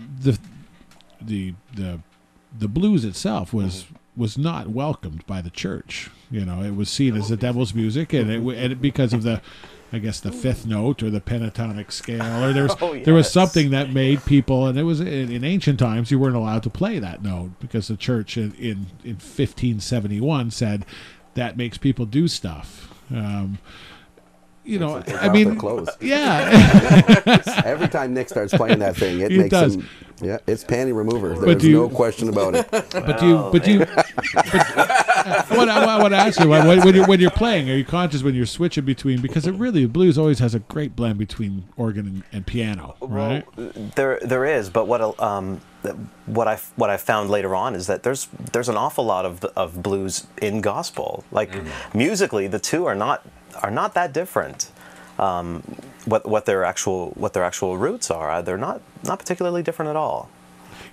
blues itself was not welcomed by the church. It was seen as the devil's music, and because of the fifth note or the pentatonic scale, or there was something that made people, and it was in ancient times you weren't allowed to play that note because the church in 1571 said that makes people do stuff. I mean, yeah. Every time Nick starts playing that thing, it makes him. Yeah, it's panty remover. There's no question about it. But what I want to ask you, when you're playing, are you conscious when you're switching between? Because blues always has a great blend between organ and piano, right? Well, there is, but what I found later on is that there's an awful lot of blues in gospel. Like musically, the two are not that different. What their actual roots are, they're not particularly different at all.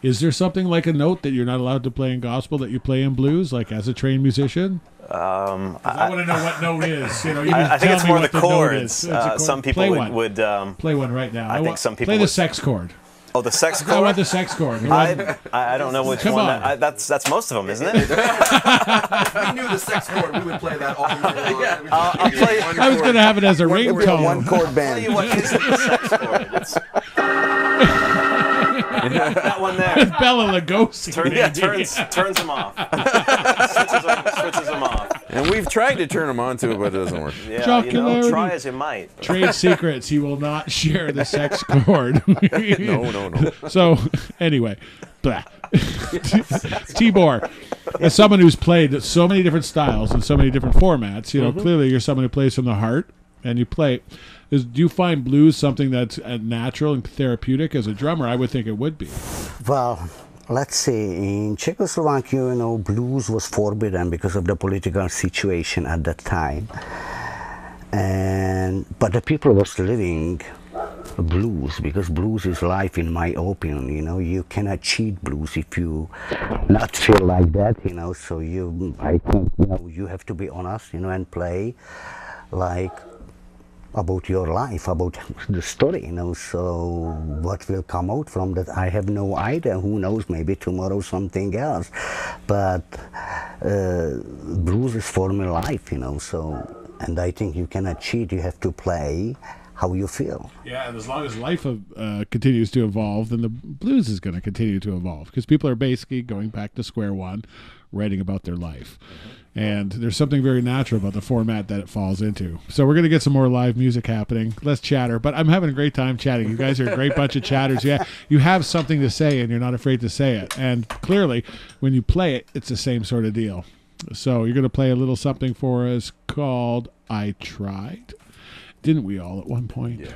Is there something like a note that you're not allowed to play in gospel that you play in blues, like as a trained musician? I want to know what note is. I think it's more the chords. Some people would play one right now. I think some people play the sex chord. Oh, the sex chord? I want the sex chord. I don't know which one. That's most of them, isn't it? If we knew the sex chord, we would play that all year long. I'll play. I was going to have it as a ringtone. One chord band. I'll tell you what isn't the sex chord. That one there. It's Bela Lugosi. Turns them off. Switches them off. And we've tried to turn him onto it, but it doesn't work. Yeah, Jocularity. try as you might. Trade secrets. He will not share the sex chord. No. So, anyway. Blah. Tibor, as someone who's played so many different styles and so many different formats, clearly you're someone who plays from the heart, and you play. Do you find blues something that's natural and therapeutic as a drummer? I would think it would be. Well, let's see. In Czechoslovakia, blues was forbidden because of the political situation at that time. But the people was living blues, because blues is life, in my opinion. You cannot cheat blues if you not feel like that. So I think you have to be honest, and play like about your life, about the story. So what will come out from that, I have no idea. Who knows? Maybe tomorrow something else. But blues is for me life. So, and I think you cannot cheat. You have to play how you feel. Yeah, and as long as life continues to evolve, then the blues is going to continue to evolve, because people are basically going back to square one, writing about their life. And there's something very natural about the format that it falls into. So we're going to get some more live music happening. Less chatter, but I'm having a great time chatting. You guys are a great bunch of chatters. Yeah, you have something to say, and you're not afraid to say it. And clearly, when you play it, it's the same sort of deal. So you're going to play a little something for us called I Tried. Didn't we all at one point? Yeah.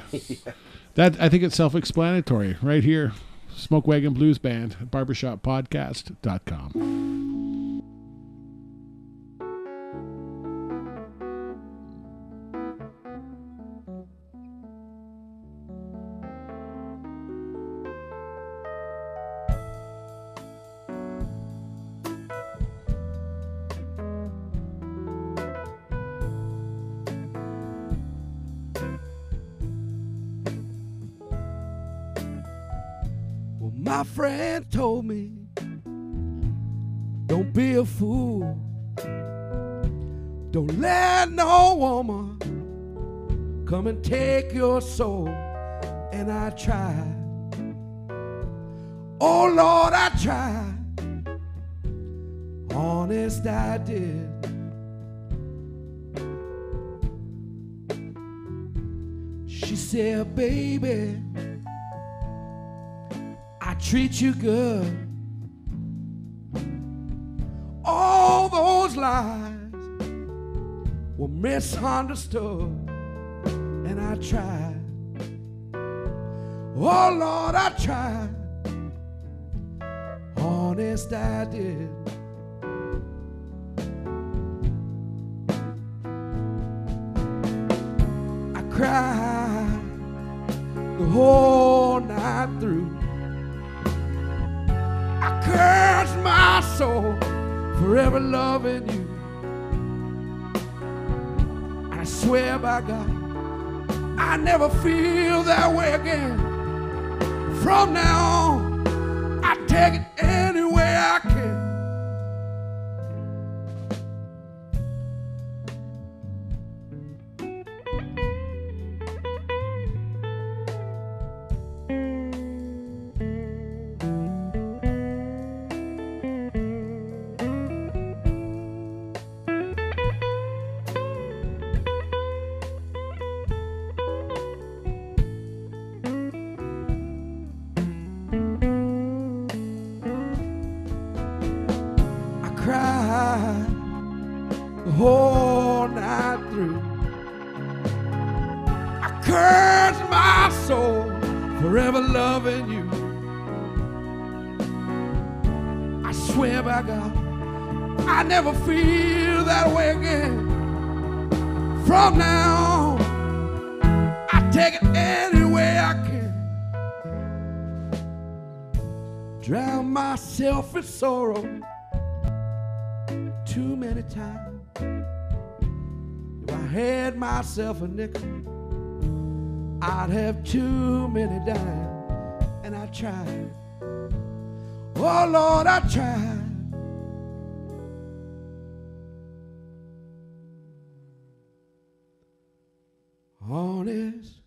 That, I think it's self-explanatory right here. Smoke Wagon Blues Band, barbershoppodcast.com. My friend told me, don't be a fool. Don't let no woman come and take your soul. And I tried. Oh Lord, I tried. Honest, I did. She said, baby, I treat you good. All those lies were misunderstood, and I tried. Oh Lord, I tried. Honest, I did. I cried the whole night through. I cursed my soul forever loving you. I swear by God, I never feel that way again. From now on, I take it any way I can. The whole night through, I cursed my soul forever loving you. I swear by God, I never feel that way again. From now on, I take it any way I can. Drown myself in sorrow too many times. If I had myself a nickel, I'd have too many dimes. And I tried. Oh Lord, I tried. Honest,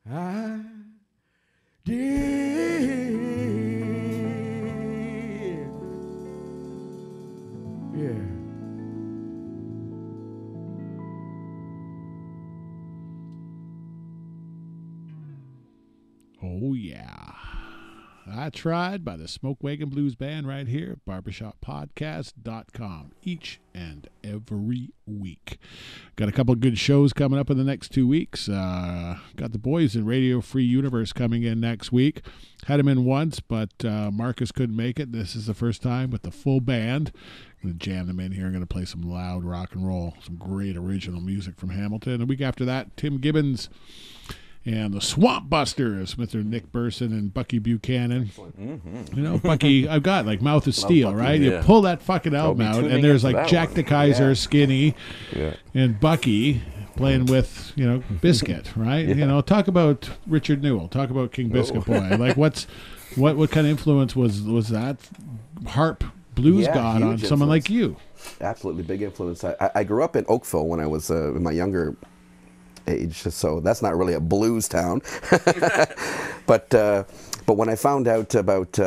I did. Yeah. Oh, yeah. That's right, by the Smoke Wagon Blues Band right here at barbershoppodcast.com each and every week. Got a couple of good shows coming up in the next 2 weeks. Got the boys in Radio Free Universe coming in next week. Had them in once, but Marcus couldn't make it. This is the first time with the full band. I'm going to jam them in here. I'm going to play some loud rock and roll, some great original music from Hamilton. A week after that, Tim Gibbons and the Swamp Busters with their Nick Burson and Bucky Buchanan. You know, Bucky, I've got like Mouth of Steel, Bucky, right? yeah. You pull that fucking album out, and there's like Jack the Kaiser, Skinny, and Bucky playing with, you know, Biscuit, right? You know, talk about Richard Newell, talk about King Biscuit Boy. Like, what kind of influence was that harp blues god on someone like you? Absolutely big influence. I grew up in Oakville when I was in my younger age, so that's not really a blues town. but when I found out about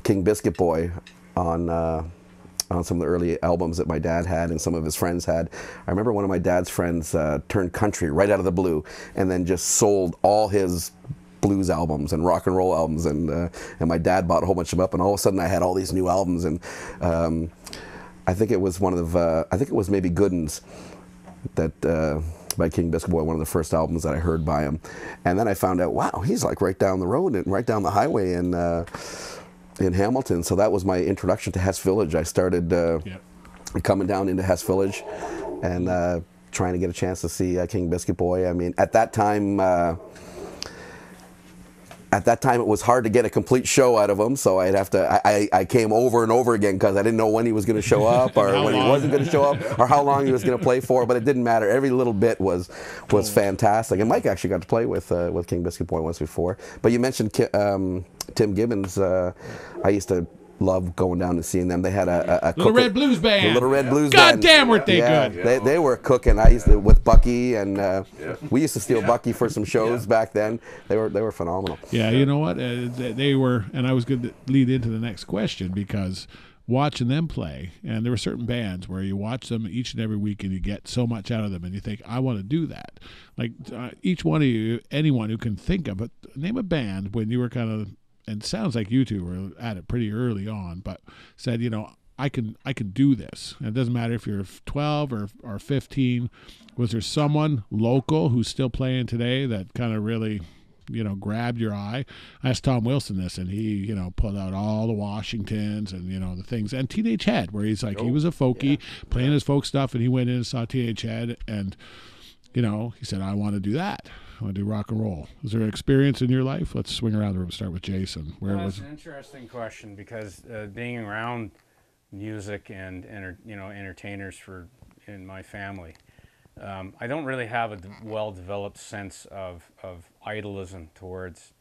King Biscuit Boy on some of the early albums that my dad had and some of his friends had, I remember one of my dad's friends turned country right out of the blue and then just sold all his blues albums and rock and roll albums, and my dad bought a whole bunch of them up, and all of a sudden I had all these new albums, and I think it was maybe Gooden's that by King Biscuit Boy, one of the first albums that I heard by him. And then I found out, wow, he's like right down the road and right down the highway in Hamilton. So that was my introduction to Hess Village. I started coming down into Hess Village and trying to get a chance to see King Biscuit Boy. I mean, at that time it was hard to get a complete show out of him, so I'd have to. I came over and over again because I didn't know when he was going to show up, or when he wasn't going to show up, or how long he was going to play for. But it didn't matter. Every little bit was fantastic. And Mike actually got to play with King Biscuit Boy once before. But you mentioned Tim Gibbons. I used to love going down and seeing them. They had a Little Red Blues Band. The Little Red Blues God Band. damn, weren't they good? They were cooking. I used to with Bucky, and we used to steal Bucky for some shows back then. They were phenomenal. Yeah, you know what? They were, and I was going to lead into the next question, because watching them play, and there were certain bands where you watch them each and every week and you get so much out of them and you think, I want to do that. Like each one of you, anyone who can think of it, name a band when you were kind of, and it sounds like you two were at it pretty early on, but said, you know, I can do this. And it doesn't matter if you're 12 or 15. Was there someone local who's still playing today that kind of really, you know, grabbed your eye? I asked Tom Wilson this, and he, you know, pulled out all the Washingtons and, you know, the things. And Teenage Head, where he's like, he was a folkie playing his folk stuff, and he went in and saw Teenage Head, and, you know, he said, I want to do that. I want to do rock and roll. Is there an experience in your life? Let's swing around the room. Start with Jason. That's an interesting question, because being around music and entertainers in my family, I don't really have a well-developed sense of idolism towards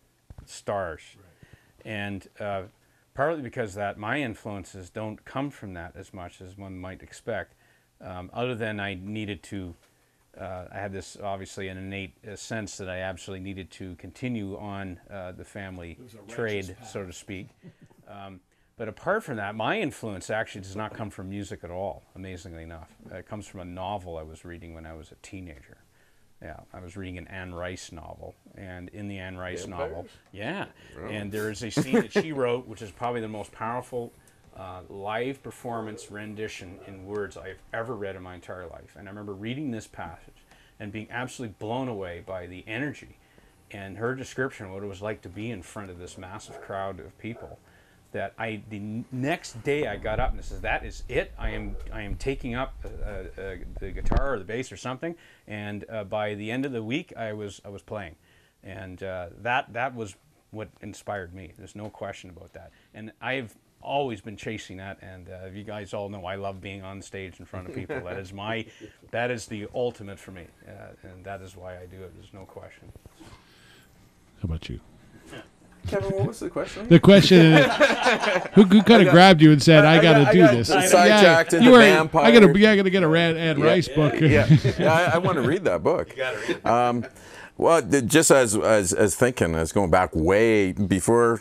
stars, and partly because that my influences don't come from that as much as one might expect. Other than I needed to. I had this, obviously, an innate sense that I absolutely needed to continue on the family trade, so to speak. But apart from that, my influence actually does not come from music at all, amazingly enough. It comes from a novel I was reading when I was a teenager. Yeah, I was reading an Anne Rice novel, and in the Anne Rice novel, and there is a scene that she wrote, which is probably the most powerful live performance rendition in words I've ever read in my entire life. And I remember reading this passage and being absolutely blown away by the energy and her description of what it was like to be in front of this massive crowd of people, that the next day I got up and said, that is it. I am taking up the guitar or the bass or something, and by the end of the week I was playing, and that was what inspired me. There's no question about that. And I've always been chasing that, and you guys all know I love being on stage in front of people. That is the ultimate for me, and that is why I do it. There's no question. How about you, Kevin? What was the question? The question is, who kind of grabbed you and said, "I got to do this"? Sidetracked into vampire. I got to get a Anne Rice book. I want to read that book. You got to read it. Well, just as thinking, as going back way before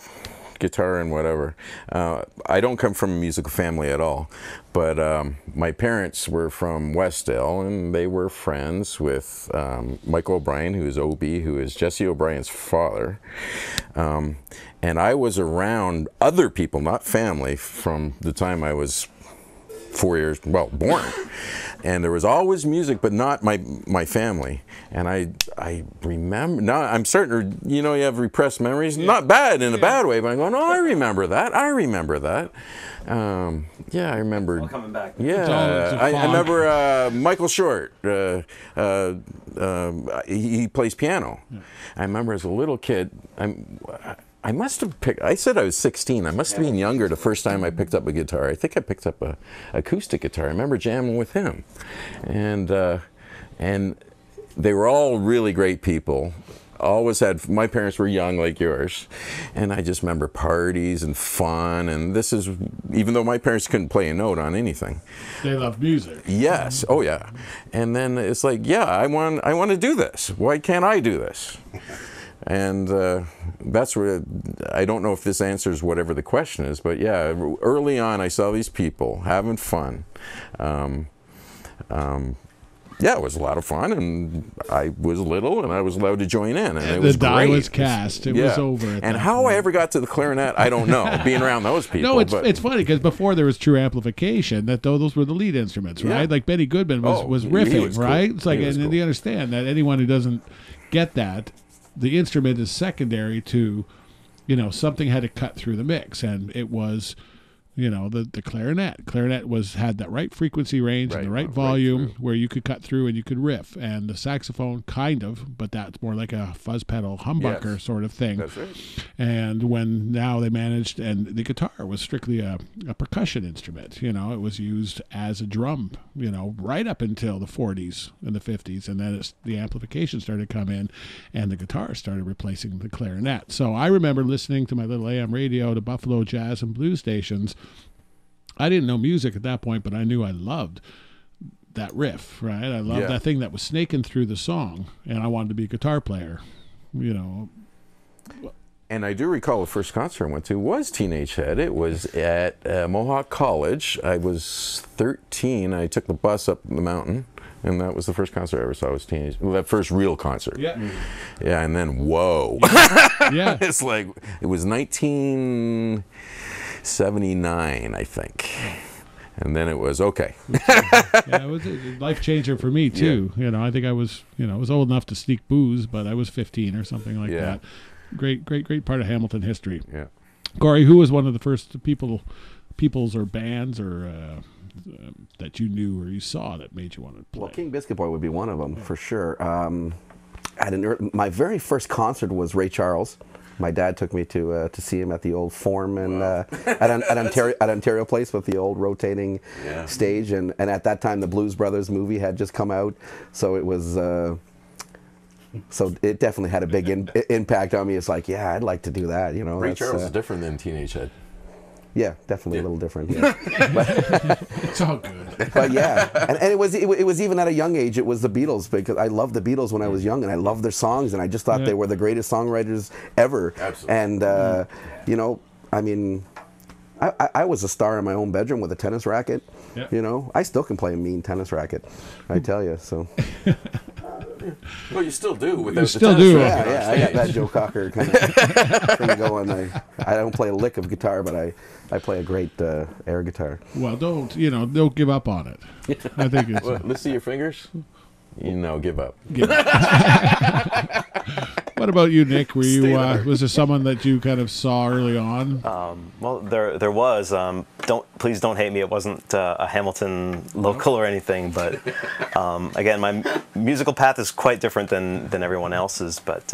guitar and whatever. I don't come from a musical family at all, but my parents were from Westdale, and they were friends with Michael O'Brien, who is Obie, who is Jesse O'Brien's father. And I was around other people, not family, from the time I was 4 years, well, born. And there was always music, but not my family. And I remember, now I'm starting to, you have repressed memories. Not bad in a bad way, but I'm going, oh, I remember that. I remember. All coming back. Yeah, I remember Michael Short. He plays piano. Yeah. I remember as a little kid, I must have picked, I said I was 16. I must have been younger the first time I picked up a guitar. I think I picked up a acoustic guitar. I remember jamming with him. And they were all really great people. Always had, my parents were young like yours. And I just remember parties and fun. And this is, even though my parents couldn't play a note on anything. They loved music. Yes, oh yeah. And then it's like, yeah, I want to do this. Why can't I do this? And that's where, I don't know if this answers whatever the question is, but yeah, early on I saw these people having fun. Yeah, it was a lot of fun, and I was little, and I was allowed to join in, and it was great. The die was cast. It was over. And how I ever got to the clarinet, I don't know, being around those people. No, it's funny, because before there was true amplification, that those were the lead instruments, right? Like Benny Goodman was riffing, right? Cool. It's like, and cool. You understand that anyone who doesn't get that, the instrument is secondary to, something had to cut through the mix, and it was, the clarinet. Clarinet had that right frequency range and the right volume where you could cut through and you could riff. And the saxophone, kind of, but that's more like a fuzz pedal humbucker sort of thing. That's right. And when now they managed, and the guitar was strictly a percussion instrument. It was used as a drum, right up until the 40s and the 50s. And then the amplification started to come in, and the guitar started replacing the clarinet. So I remember listening to my little AM radio to Buffalo jazz and blues stations. I didn't know music at that point, but I knew I loved that riff, right? I loved that thing that was snaking through the song, and I wanted to be a guitar player, And I do recall the first concert I went to was Teenage Head. It was at Mohawk College. I was 13. I took the bus up the mountain, and that was the first concert I ever saw. Was Teenage, that first real concert. Yeah. Yeah, and then whoa. Yeah. It's like, it was 1979, I think. And then it was okay. Yeah, it was a life changer for me too. I think I was, I was old enough to sneak booze, but I was 15 or something like that. Great part of Hamilton history. Yeah. Corey, who was one of the first peoples or bands or that you knew or you saw that made you want to play? Well, King Biscuit Boy would be one of them for sure. My very first concert was Ray Charles. My dad took me to see him at the old Forum and at Ontario Place with the old rotating stage, and at that time the Blues Brothers movie had just come out, so it was so it definitely had a big impact on me. It's like, yeah, I'd like to do that. Ray Charles is different than Teenage Head. Yeah, definitely a little different. Yeah. It's all good. But yeah, and it was even at a young age. It was the Beatles, because I loved the Beatles when I was young, and I loved their songs, and I just thought they were the greatest songwriters ever. Absolutely. And I mean, I was a star in my own bedroom with a tennis racket. Yeah. I still can play a mean tennis racket, I tell you. So. Well, you still do. You still do. Yeah, I got that Joe Cocker kind of thing going. I don't play a lick of guitar, but I play a great air guitar. Well, don't give up on it. I think it's. Well, let's see your fingers. Give up. What about you, Nick? Were you was there someone that you kind of saw early on? Well, there was. Please don't hate me. It wasn't a Hamilton local or anything, but again, my musical path is quite different than everyone else's. But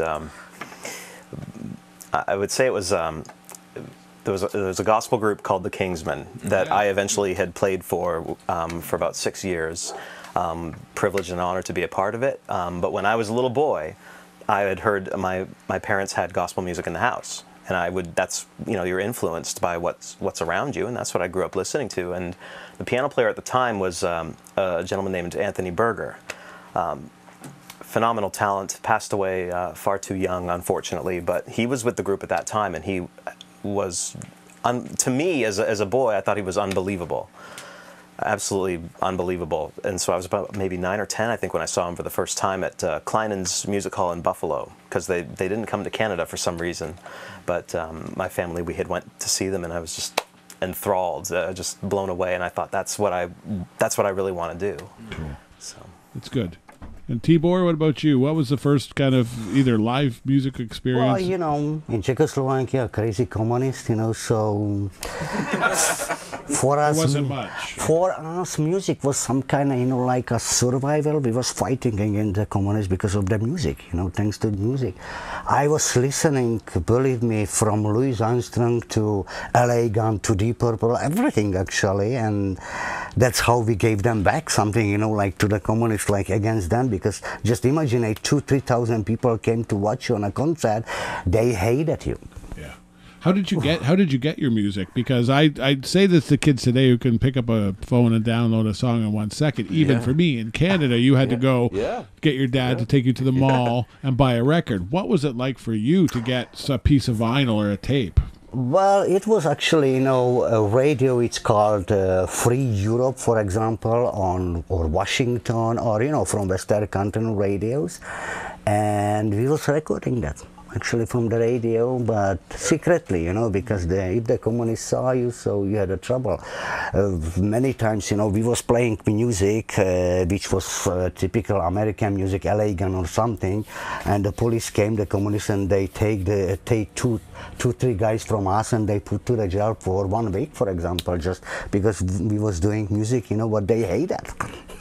I would say it was. There was a gospel group called the Kingsmen that I eventually had played for about 6 years. Privilege and honor to be a part of it. But when I was a little boy, I had heard my parents had gospel music in the house, and that's you're influenced by what's around you, and that's what I grew up listening to. And the piano player at the time was a gentleman named Anthony Berger. Phenomenal talent, passed away far too young, unfortunately, but he was with the group at that time, and he to me as a boy, I thought he was unbelievable. Absolutely unbelievable. And so I was about maybe 9 or 10, I think, when I saw him for the first time at Kleinen's Music Hall in Buffalo, because they didn't come to Canada for some reason. But my family, we had went to see them, and I was just enthralled, just blown away. And I thought, that's what I really want to do. Cool. So it's good. And Tibor, what about you? What was the first kind of either live music experience? Well, you know, in Czechoslovakia, crazy communist, you know, so for us, wasn't much. For us, music was some kind of, you know, like a survival. We was fighting against the communists because of the music, you know, thanks to the music. I was listening, believe me, from Louis Armstrong to L.A. Gun to Deep Purple, everything actually, and that's how we gave them back something, you know, like to the communists, like against them, because just imagine 2,000-3,000 people came to watch you on a concert, they hated you. Yeah. How did you get your music? Because I'd say this to kids today who can pick up a phone and download a song in 1 second. Even for me in Canada, you had to go get your dad to take you to the mall and buy a record. What was it like for you to get a piece of vinyl or a tape? Well, it was actually, you know, a radio. It's called Free Europe, for example, or Washington, or, you know, from Western continental radios, and we was recording that actually from the radio, but secretly, you know, because if the communists saw you, so you had a trouble. Many times, you know, we was playing music which was typical American music, LA Gun or something, and the police came, the communists, and they take 2-3 guys from us and they put to the jail for 1 week, for example, just because we was doing music, you know, what they hated.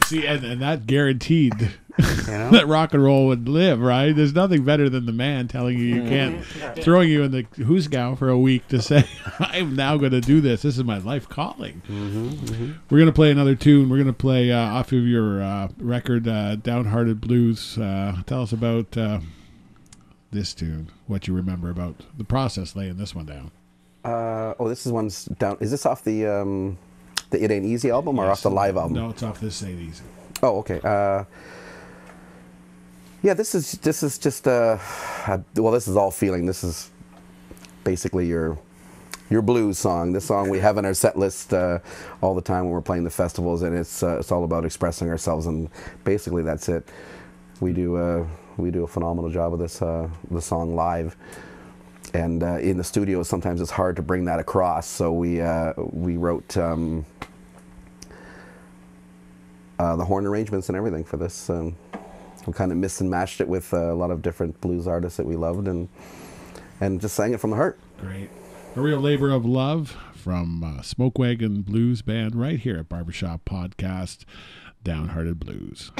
See, and that guaranteed you know? that rock and roll would live, right? There's nothing better than the man telling you can't, throwing you in the hoosgow for a week to say, I'm now going to do this. This is my life calling. We're going to play another tune. We're going to play off of your record, Downhearted Blues. Tell us about this tune, what you remember about the process laying this one down. This is one's down. Is this off the It Ain't Easy album or off the live album? No, it's off This Ain't Easy. Oh, okay. Yeah, this is just well, this is all feeling. This is basically your blues song. This song we have in our set list all the time when we're playing the festivals, and it's all about expressing ourselves, and basically that's it. We do a phenomenal job of this the song live, and in the studio sometimes it's hard to bring that across. So we wrote the horn arrangements and everything for this. We kind of mixed and matched it with a lot of different blues artists that we loved, and just sang it from the heart. Great. A real labor of love from Smoke Wagon Blues Band right here at Barber Shop Podcast, Downhearted Blues.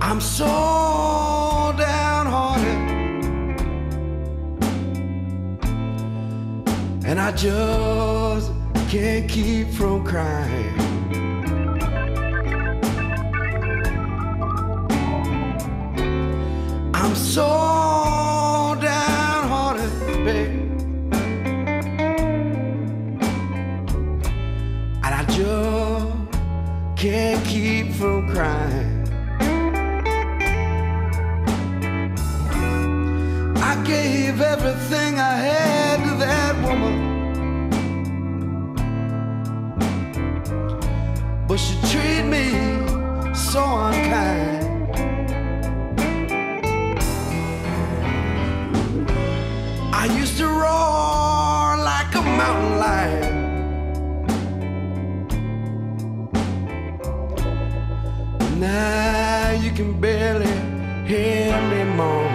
I'm so downhearted, and I just can't keep from crying. I'm so downhearted, babe, and I just can't keep from crying. I gave everything I had to that woman, but she treated me so unkind. I used to roar like a mountain lion, now you can barely hear me moan.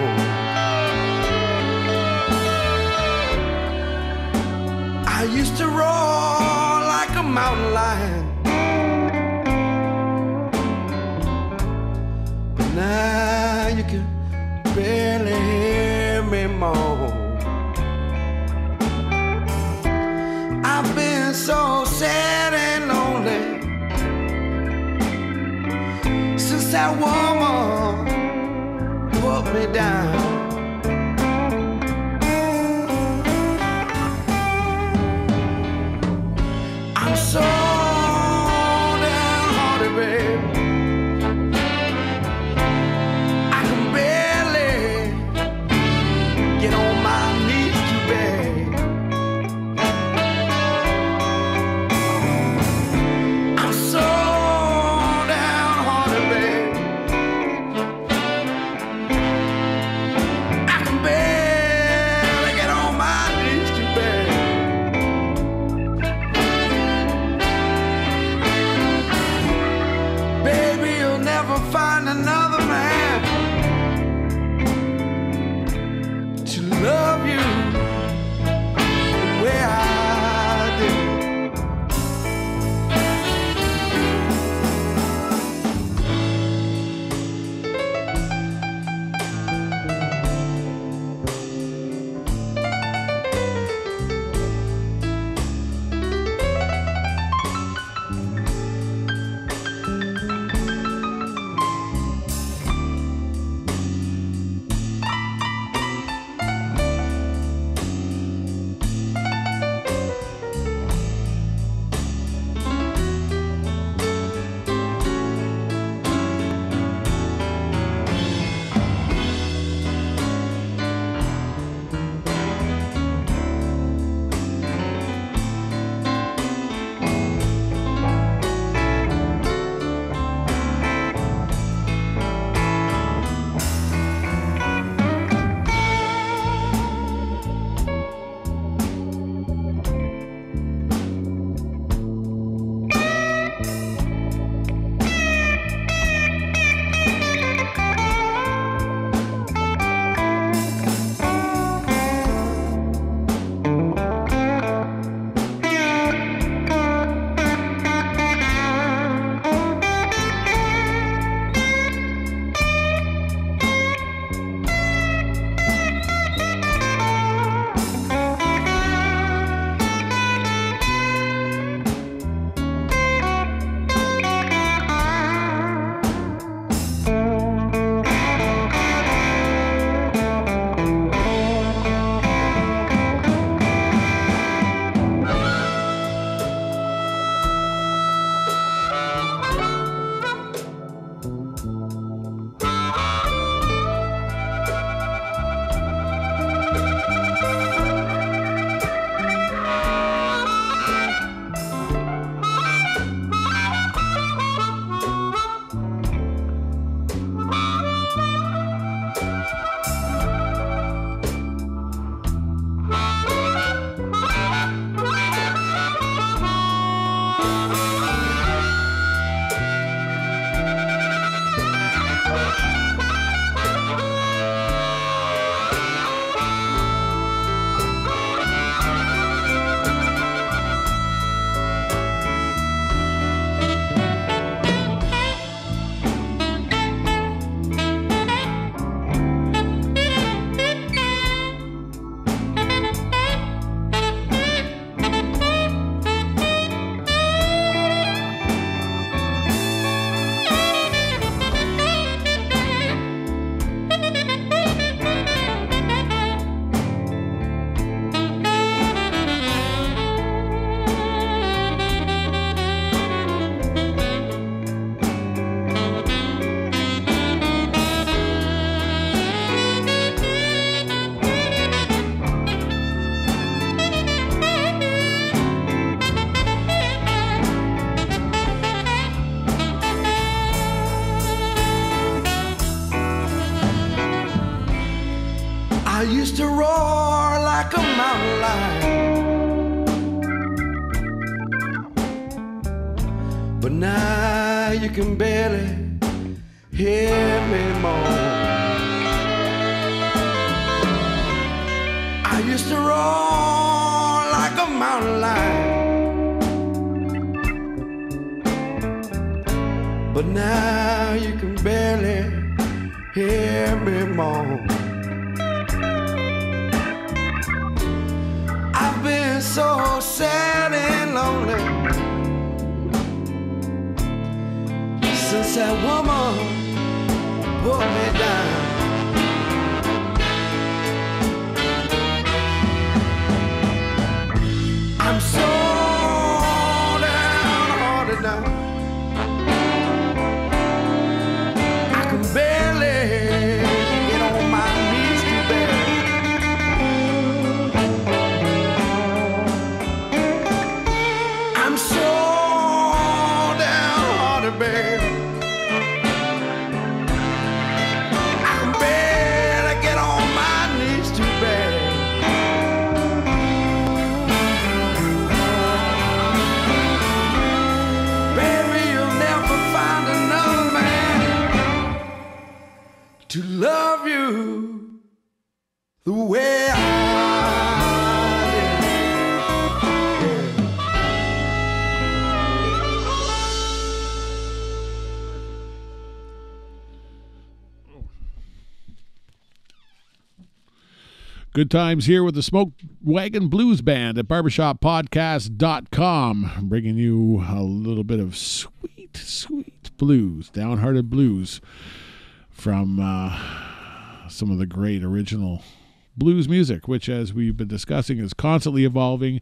I used to roar like a mountain lion, but now you can barely hear me moan. I've been so sad and lonely since that woman put me down. I'm so downhearted, babe. I can barely get on my knees to beg. I'm so downhearted, babe. I can barely get on my knees to beg. Baby, you'll never find another man to love you the way I do. I used to roar like a mountain lion, but now you can barely hear me moan. now you can barely hear me moan. I've been so sad and lonely since that woman put me down. I'm so downhearted now. I can barely get on my knees to bed. I'm so downhearted, babe. I can barely get on my knees to bed. To love you the way I did. Good times here with the Smoke Wagon Blues Band at barbershoppodcast.com, bringing you a little bit of sweet, sweet blues, downhearted blues from some of the great original blues music, which, as we've been discussing, is constantly evolving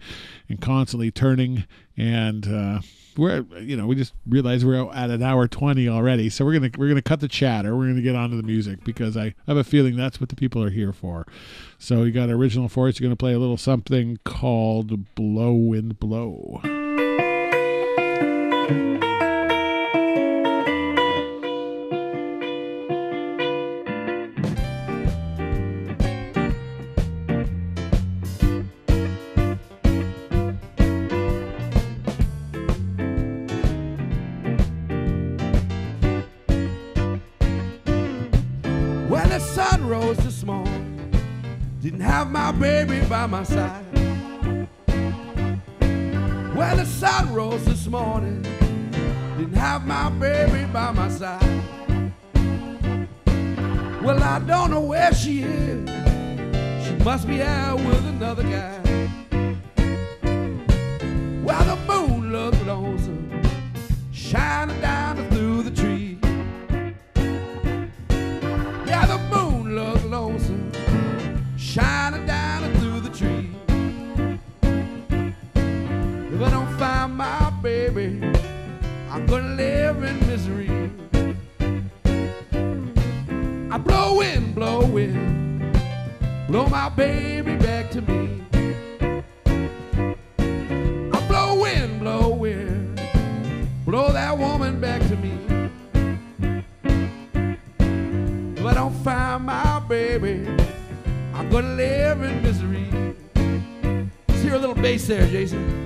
and constantly turning. And we just realized we're at an hour 20 already, so we're gonna cut the chatter. We're gonna get on to the music because I have a feeling that's what the people are here for. So you got original for us. You're gonna play a little something called "Blow Wind Blow." The sun rose this morning, didn't have my baby by my side. When the sun rose this morning, didn't have my baby by my side. Well, I don't know where she is, she must be out with another guy. Well, the moon looks lonesome, shining down through the trees. Yeah, the moon looks lonesome, shining down through the trees. If I don't find my baby, I'm gonna live in misery. I blow wind, blow my baby back to me. I blow wind, blow that woman back to me. If I don't find my baby, I'm gonna live in misery. Let's hear a little bass there, Jason.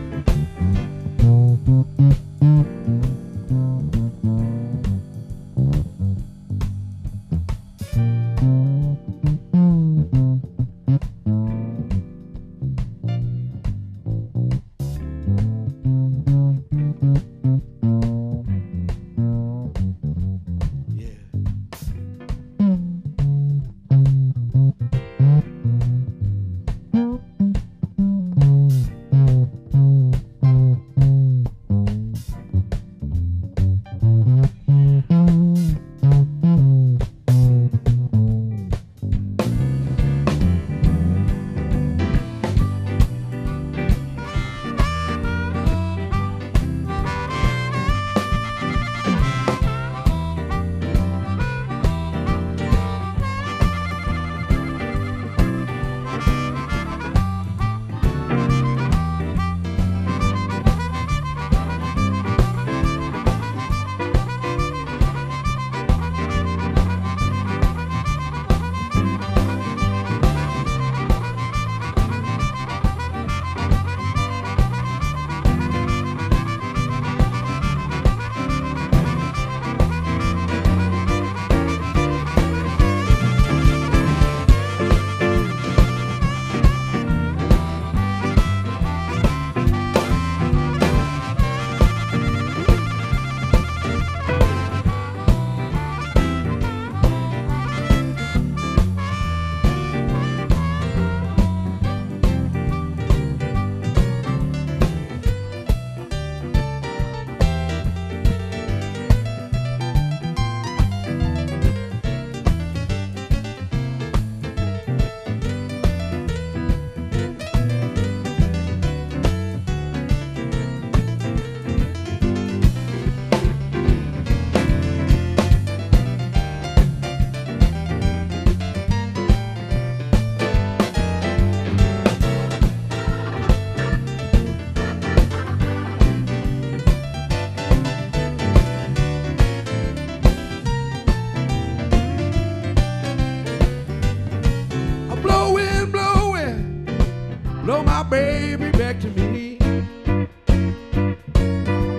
baby back to me.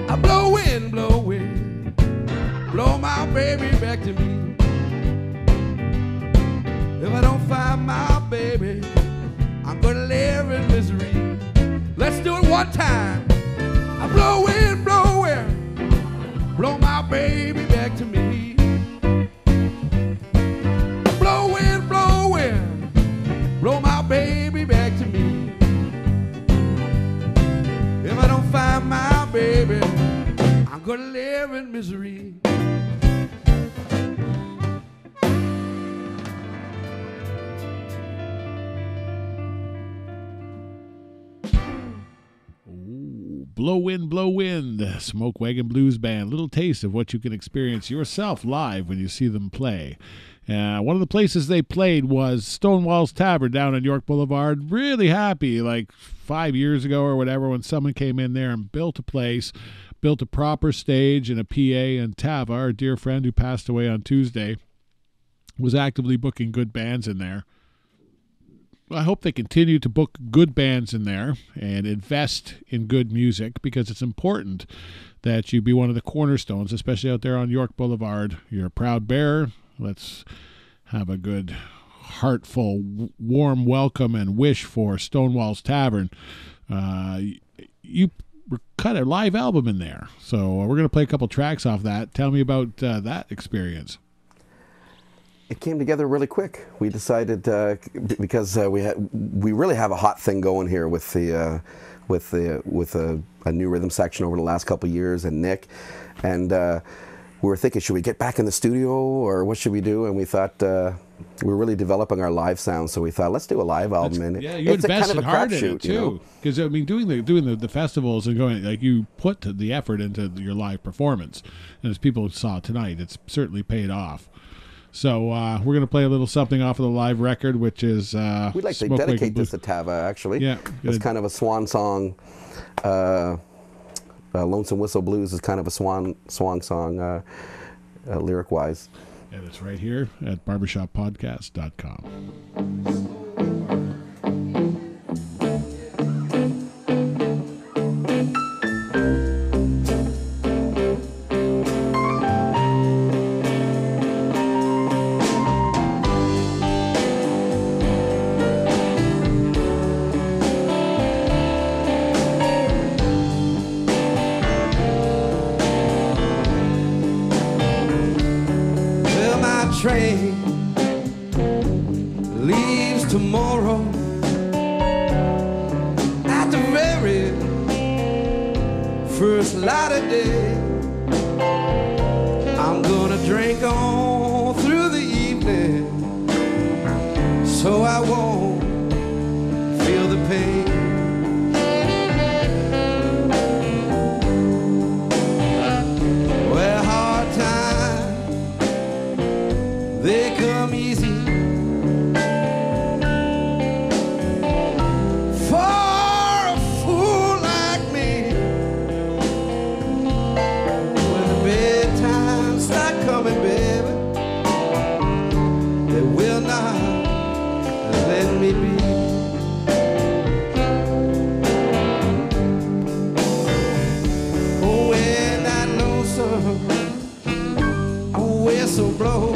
I blow wind, blow my baby back to me. If I don't find my baby, I'm gonna live in misery. Let's do it one time. I blow wind, blow my baby back to me. Blow wind, blow my baby back to me. If I don't find my baby, I'm gonna live in misery. Blow Wind, Smoke Wagon Blues Band. Little taste of what you can experience yourself live when you see them play. One of the places they played was Stonewall's Tavern down on York Boulevard. Really happy, like 5 years ago or whatever, when someone came in there and built a place, built a proper stage and a PA, and Tava, our dear friend who passed away on Tuesday, was actively booking good bands in there. I hope they continue to book good bands in there and invest in good music, because it's important that you be one of the cornerstones, especially out there on York Boulevard. You're a proud bearer. Let's have a good, heartful, warm welcome and wish for Stonewall's Tavern. You cut a live album in there, so we're going to play a couple tracks off that. Tell me about that experience. It came together really quick. We decided because we really have a hot thing going here with a new rhythm section over the last couple of years, and Nick, and we were thinking, should we get back in the studio or what should we do? And we thought we were really developing our live sound, so we thought, let's do a live album. And yeah, you invested hard in it too, because I mean, doing the festivals and going, like, you put the effort into your live performance, and as people saw tonight, it's certainly paid off. So we're going to play a little something off of the live record, which is we'd like to dedicate this to Tava, actually. Yeah, it's kind of a swan song. Lonesome Whistle Blues is kind of a swan song, lyric-wise. And it's right here at barbershoppodcast.com. Train leaves tomorrow at the very first light of day. I'm gonna drink on through the evening so I won't feel the pain. Well, hard times, they come easy for a fool like me. When the bedtime start coming, baby, they will not let me be. Oh, when I know some, I wear so blow.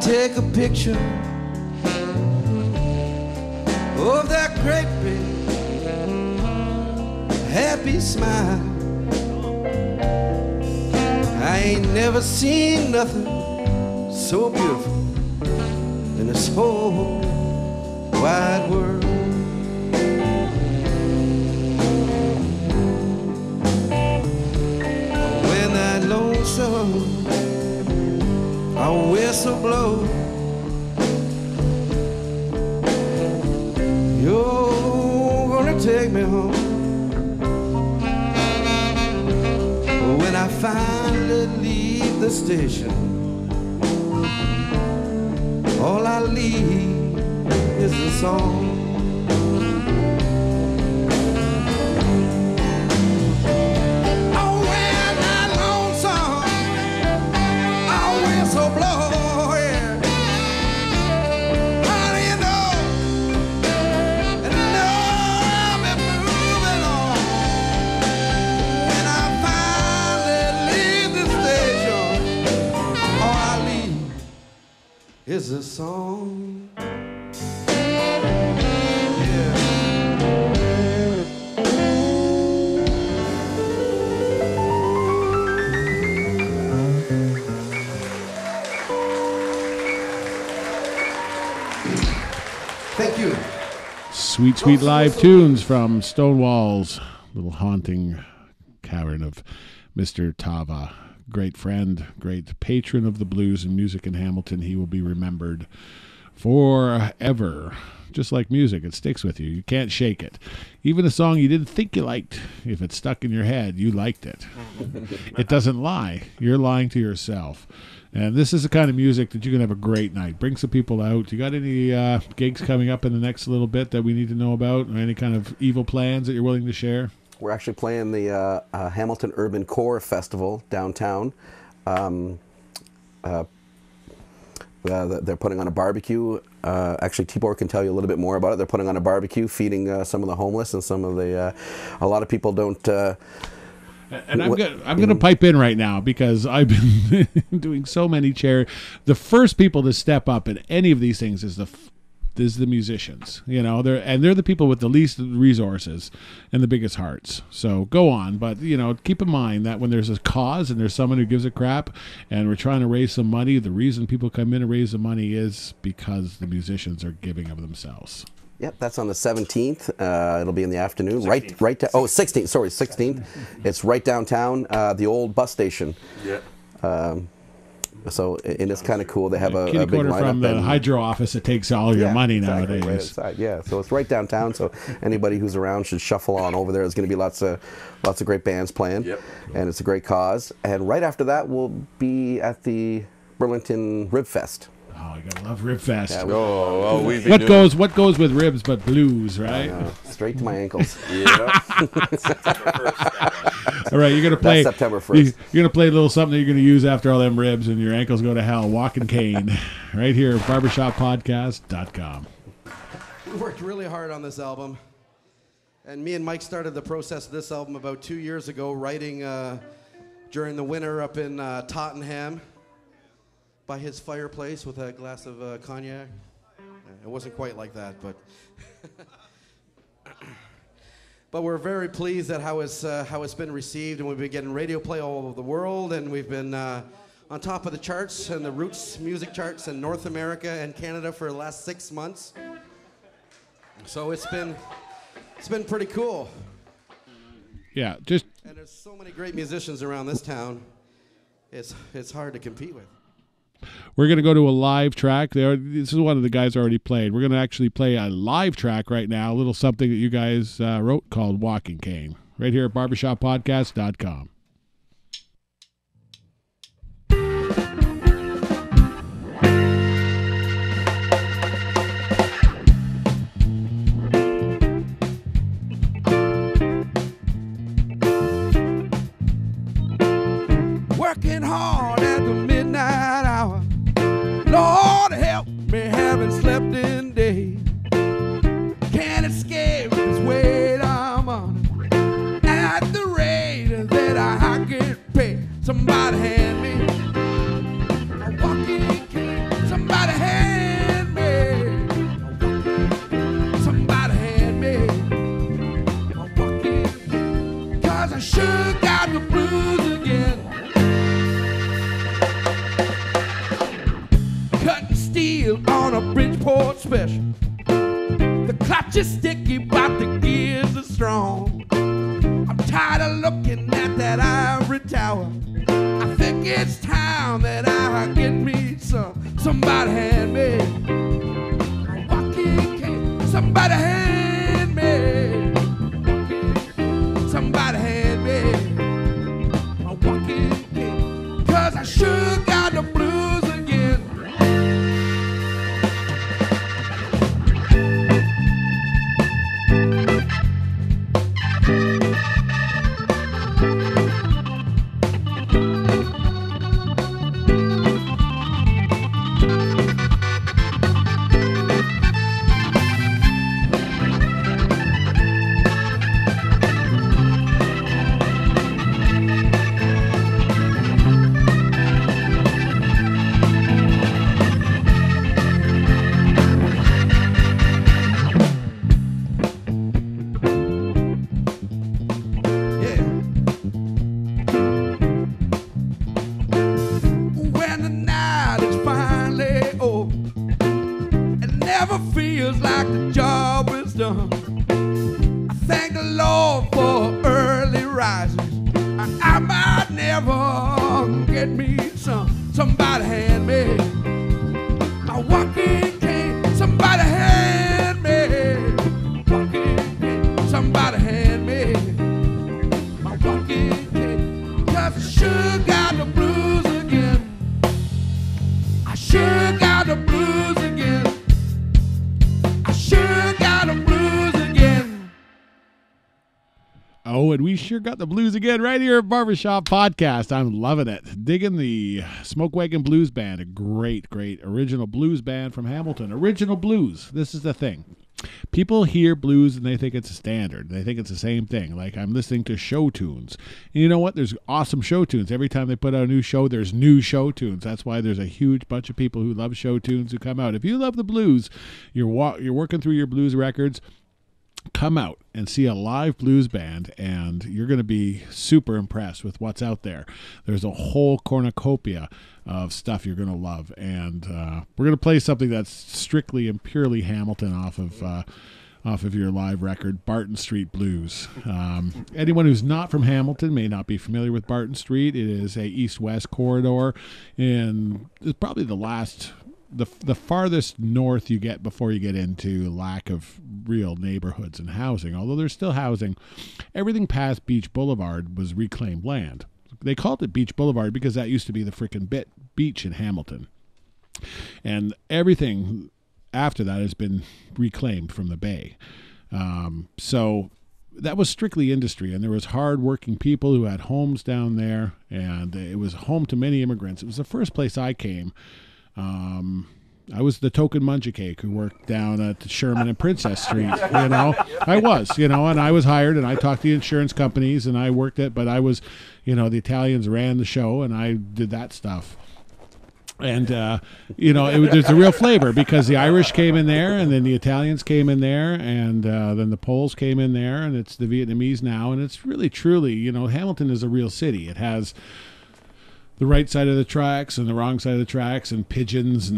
take a picture of that great big happy smile. I ain't never seen nothing so beautiful in this whole wide world. When that lonesome a whistle blow, you're gonna take me home. When I finally leave the station, all I leave is a song. Is a song. Yeah. Thank you. Sweet, sweet live tunes from Stonewall's little haunting cavern of Mr. Tava. Great friend, great patron of the blues and music in Hamilton. He will be remembered forever. Just like music, it sticks with you. You can't shake it. Even a song you didn't think you liked, if it stuck in your head, you liked it. It doesn't lie. You're lying to yourself. And this is the kind of music that you can have a great night. Bring some people out. You got any gigs coming up in the next little bit that we need to know about? Or any kind of evil plans that you're willing to share? We're actually playing the Hamilton Urban Core Festival downtown. They're putting on a barbecue. Actually, Tibor can tell you a little bit more about it. They're putting on a barbecue, feeding some of the homeless and some of the. A lot of people don't. And I'm going to pipe in right now because I've been doing so many The first people to step up in any of these things is the musicians. You know, they're the people with the least resources and the biggest hearts. So go on, but keep in mind that when there's a cause and there's someone who gives a crap and we're trying to raise some money, the reason people come in and raise the money is because the musicians are giving of themselves. Yep, that's on the 17th. It'll be in the afternoon. 16th. Sorry, 16th. It's right downtown, the old bus station. Yeah. So it's kind of cool. They have a big lineup from the hydro office that takes all your money nowadays. Right outside. Yeah, so it's right downtown. So anybody who's around should shuffle on over there. There's going to be lots of great bands playing, and it's a great cause. And right after that, we'll be at the Burlington Rib Fest. Oh, you gotta love Rib Fest. Yeah, what goes with ribs but blues, right? Straight to my ankles. All right, you're gonna play. That's September 1st. You're gonna play a little something that you're gonna use after all them ribs and your ankles go to hell. Walking cane, right here, barbershoppodcast.com. We worked really hard on this album, and me and Mike started the process of this album about 2 years ago, writing during the winter up in Tottenham. By his fireplace with a glass of cognac. It wasn't quite like that, but but we're very pleased at how it's been received, and we've been getting radio play all over the world, and we've been on top of the charts and the Roots music charts in North America and Canada for the last 6 months. So it's been pretty cool. Yeah, and there's so many great musicians around this town. It's hard to compete with. We're going to go to a live track. This is one of the guys already played. We're going to actually play a live track right now, a little something that you guys wrote called Walking Cane, right here at barbershoppodcast.com. Working hard at the midnight hour. Lord help me, haven't slept in days. Can't escape this weight I'm on. At the rate that I get paid. Somebody hand me a walking cane. Somebody 'cause I sure got the blues again. Cutting steel on a Bridgeport special. The clutch is sticky, but the gears are strong. I'm tired of looking at that ivory tower. I think it's time that I get me somebody hand me. Somebody hand me. Somebody hand me a walking cane. 'Cause I sure got the blues again. Sure got the blues again right here at Barber Shop Podcast. I'm loving it. Digging the Smoke Wagon Blues Band, a great original blues band from Hamilton. Original blues. This is the thing. People hear blues and they think it's a standard. They think it's the same thing. Like I'm listening to show tunes. And you know what? There's awesome show tunes. Every time they put out a new show, there's new show tunes. That's why there's a huge bunch of people who love show tunes who come out. If you love the blues, you're working through your blues records, come out and see a live blues band, and you're going to be super impressed with what's out there. There's a whole cornucopia of stuff you're going to love, and we're going to play something that's strictly and purely Hamilton off of your live record, Barton Street Blues. Anyone who's not from Hamilton may not be familiar with Barton Street. It is a east-west corridor, and it's probably the farthest north you get before you get into lack of real neighborhoods and housing. Although there's still housing, everything past Beach Boulevard was reclaimed land. They called it Beach Boulevard because that used to be the frickin' beach in Hamilton. And everything after that has been reclaimed from the bay. So that was strictly industry, and there was hard-working people who had homes down there, and it was home to many immigrants. It was the first place I came. I was the token munja cake who worked down at Sherman and Princess Street, I was, and I was hired, and I talked to the insurance companies, and I worked it, but I was, the Italians ran the show, and I did that stuff. And, there's a real flavor because the Irish came in there, and then the Italians came in there, and then the Poles came in there, and it's the Vietnamese now, and it's really, truly, Hamilton is a real city. It has the right side of the tracks and the wrong side of the tracks, and pigeons,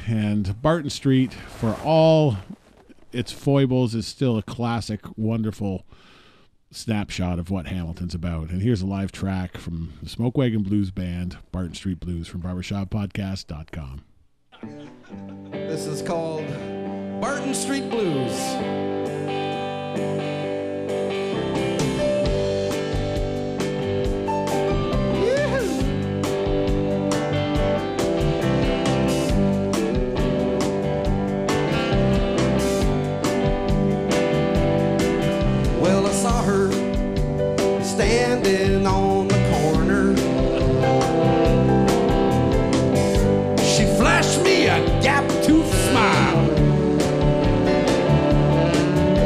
and Barton Street, for all its foibles, is still a classic, wonderful snapshot of what Hamilton's about. And here's a live track from the Smoke Wagon Blues Band, Barton Street Blues, from barbershoppodcast.com. This is called Barton Street Blues. Standing on the corner, she flashed me a gap-toothed smile.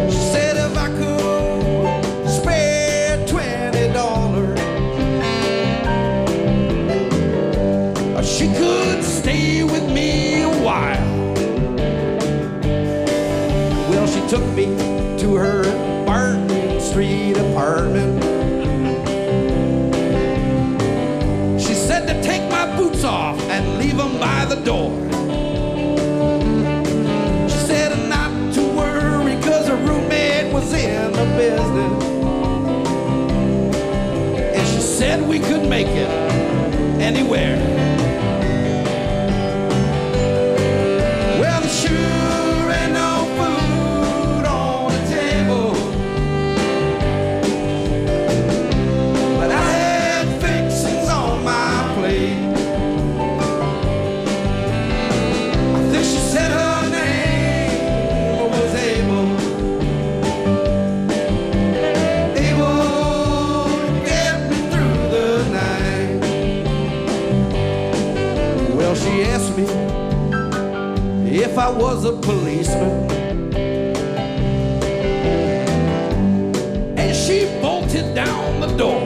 She said if I could spare $20, she could stay with me a while. Well, she took me to her Barton Street apartment. said we could make it anywhere. Well, there sure ain't no food on the table, but I had fixings on my plate. I think she said her name was Abel. She asked me if I was a policeman, and she bolted down the door.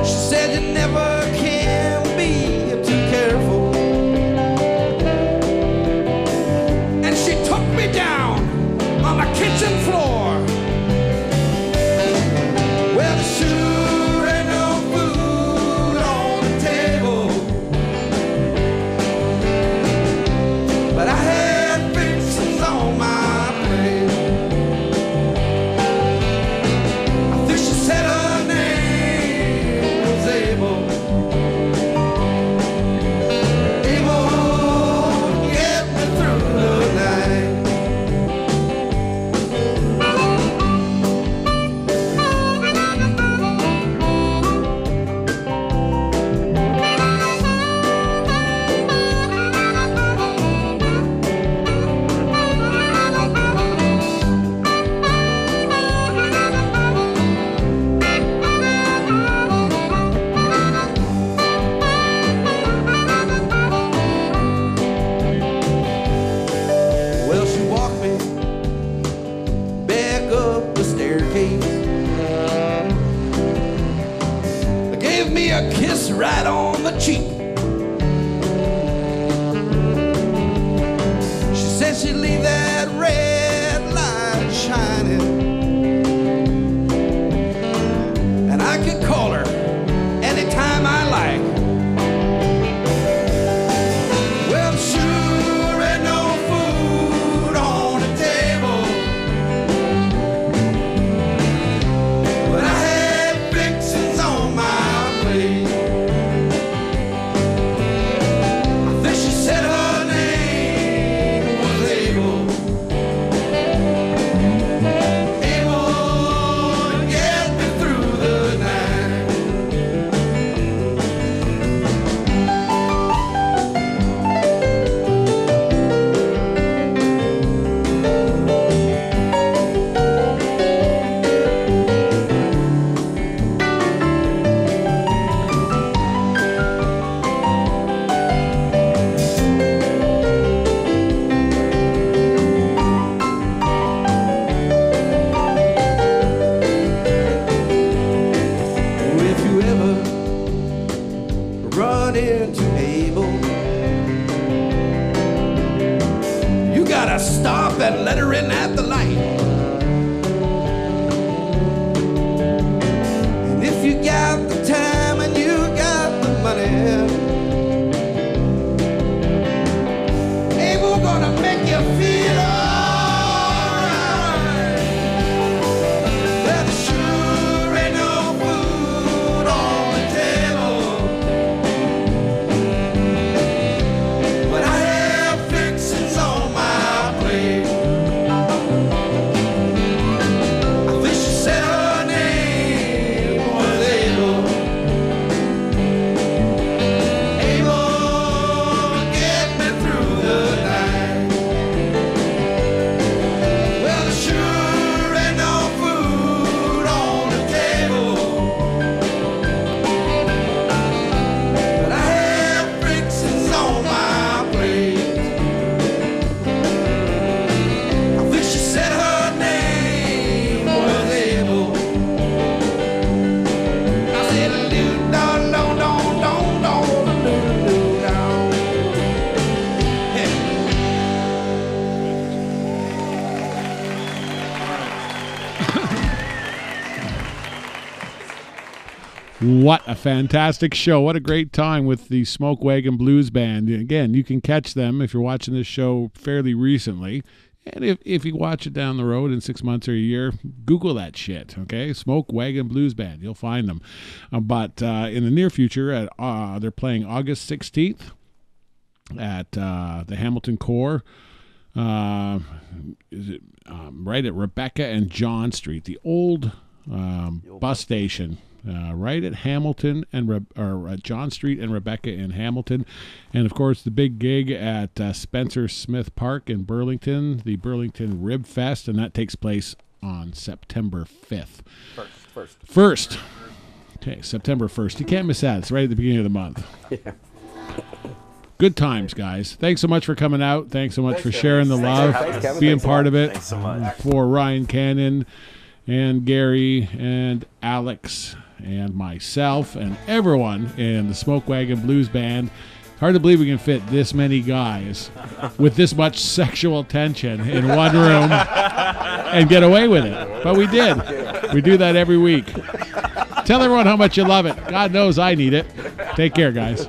She said you never can be too careful, and she took me down on the kitchen floor. Well, sure ain't no food on the table, but I had fixings on my plate. I think she said her name was Abel. Abel, get me through the night. Well, she walked me back up the staircase, gave me a kiss right on the cheek. She said she'd leave that red light shining, and I could call her anytime I like. Well, sure ain't no food on the table, but I had fixings on my plate. I think she said her name was Abel. Abel to get me through the night. If you ever run into Abel, you gotta stop and let her in at the light. And if you got the time and you got the money, Abel gonna make you feel alright. There sure ain't no food on the table, but I have fixings on my plate. I think she said her name was Abel. Abel, get me through the night. Well, there sure ain't no food on the table, but I have fixings on my plate. I think she said her name was Abel. I said, "Loo, don, don, don, don, don, loo, loo, don." What a fantastic show. What a great time with the Smoke Wagon Blues Band. Again, you can catch them if you're watching this show fairly recently. And if you watch it down the road in 6 months or a year, Google that shit, okay? Smoke Wagon Blues Band. You'll find them. But in the near future, they're playing August 16th at the Hamilton Core. Right at Rebecca and John Street, the old bus station. Right at Hamilton and at John Street and Rebecca in Hamilton. And, of course, the big gig at Spencer Smith Park in Burlington, the Burlington Rib Fest, and that takes place on September 5th. First. Okay, September 1st. You can't miss that. It's right at the beginning of the month. Yeah. Good times, guys. Thanks so much for coming out. Thanks so much for sharing the love, being part of it. Thanks so much. For Ryan Cannon and Gary and Alex and myself and everyone in the Smoke Wagon Blues Band. Hard to believe we can fit this many guys with this much sexual tension in one room and get away with it. But we did. We do that every week. Tell everyone how much you love it. God knows I need it. Take care, guys.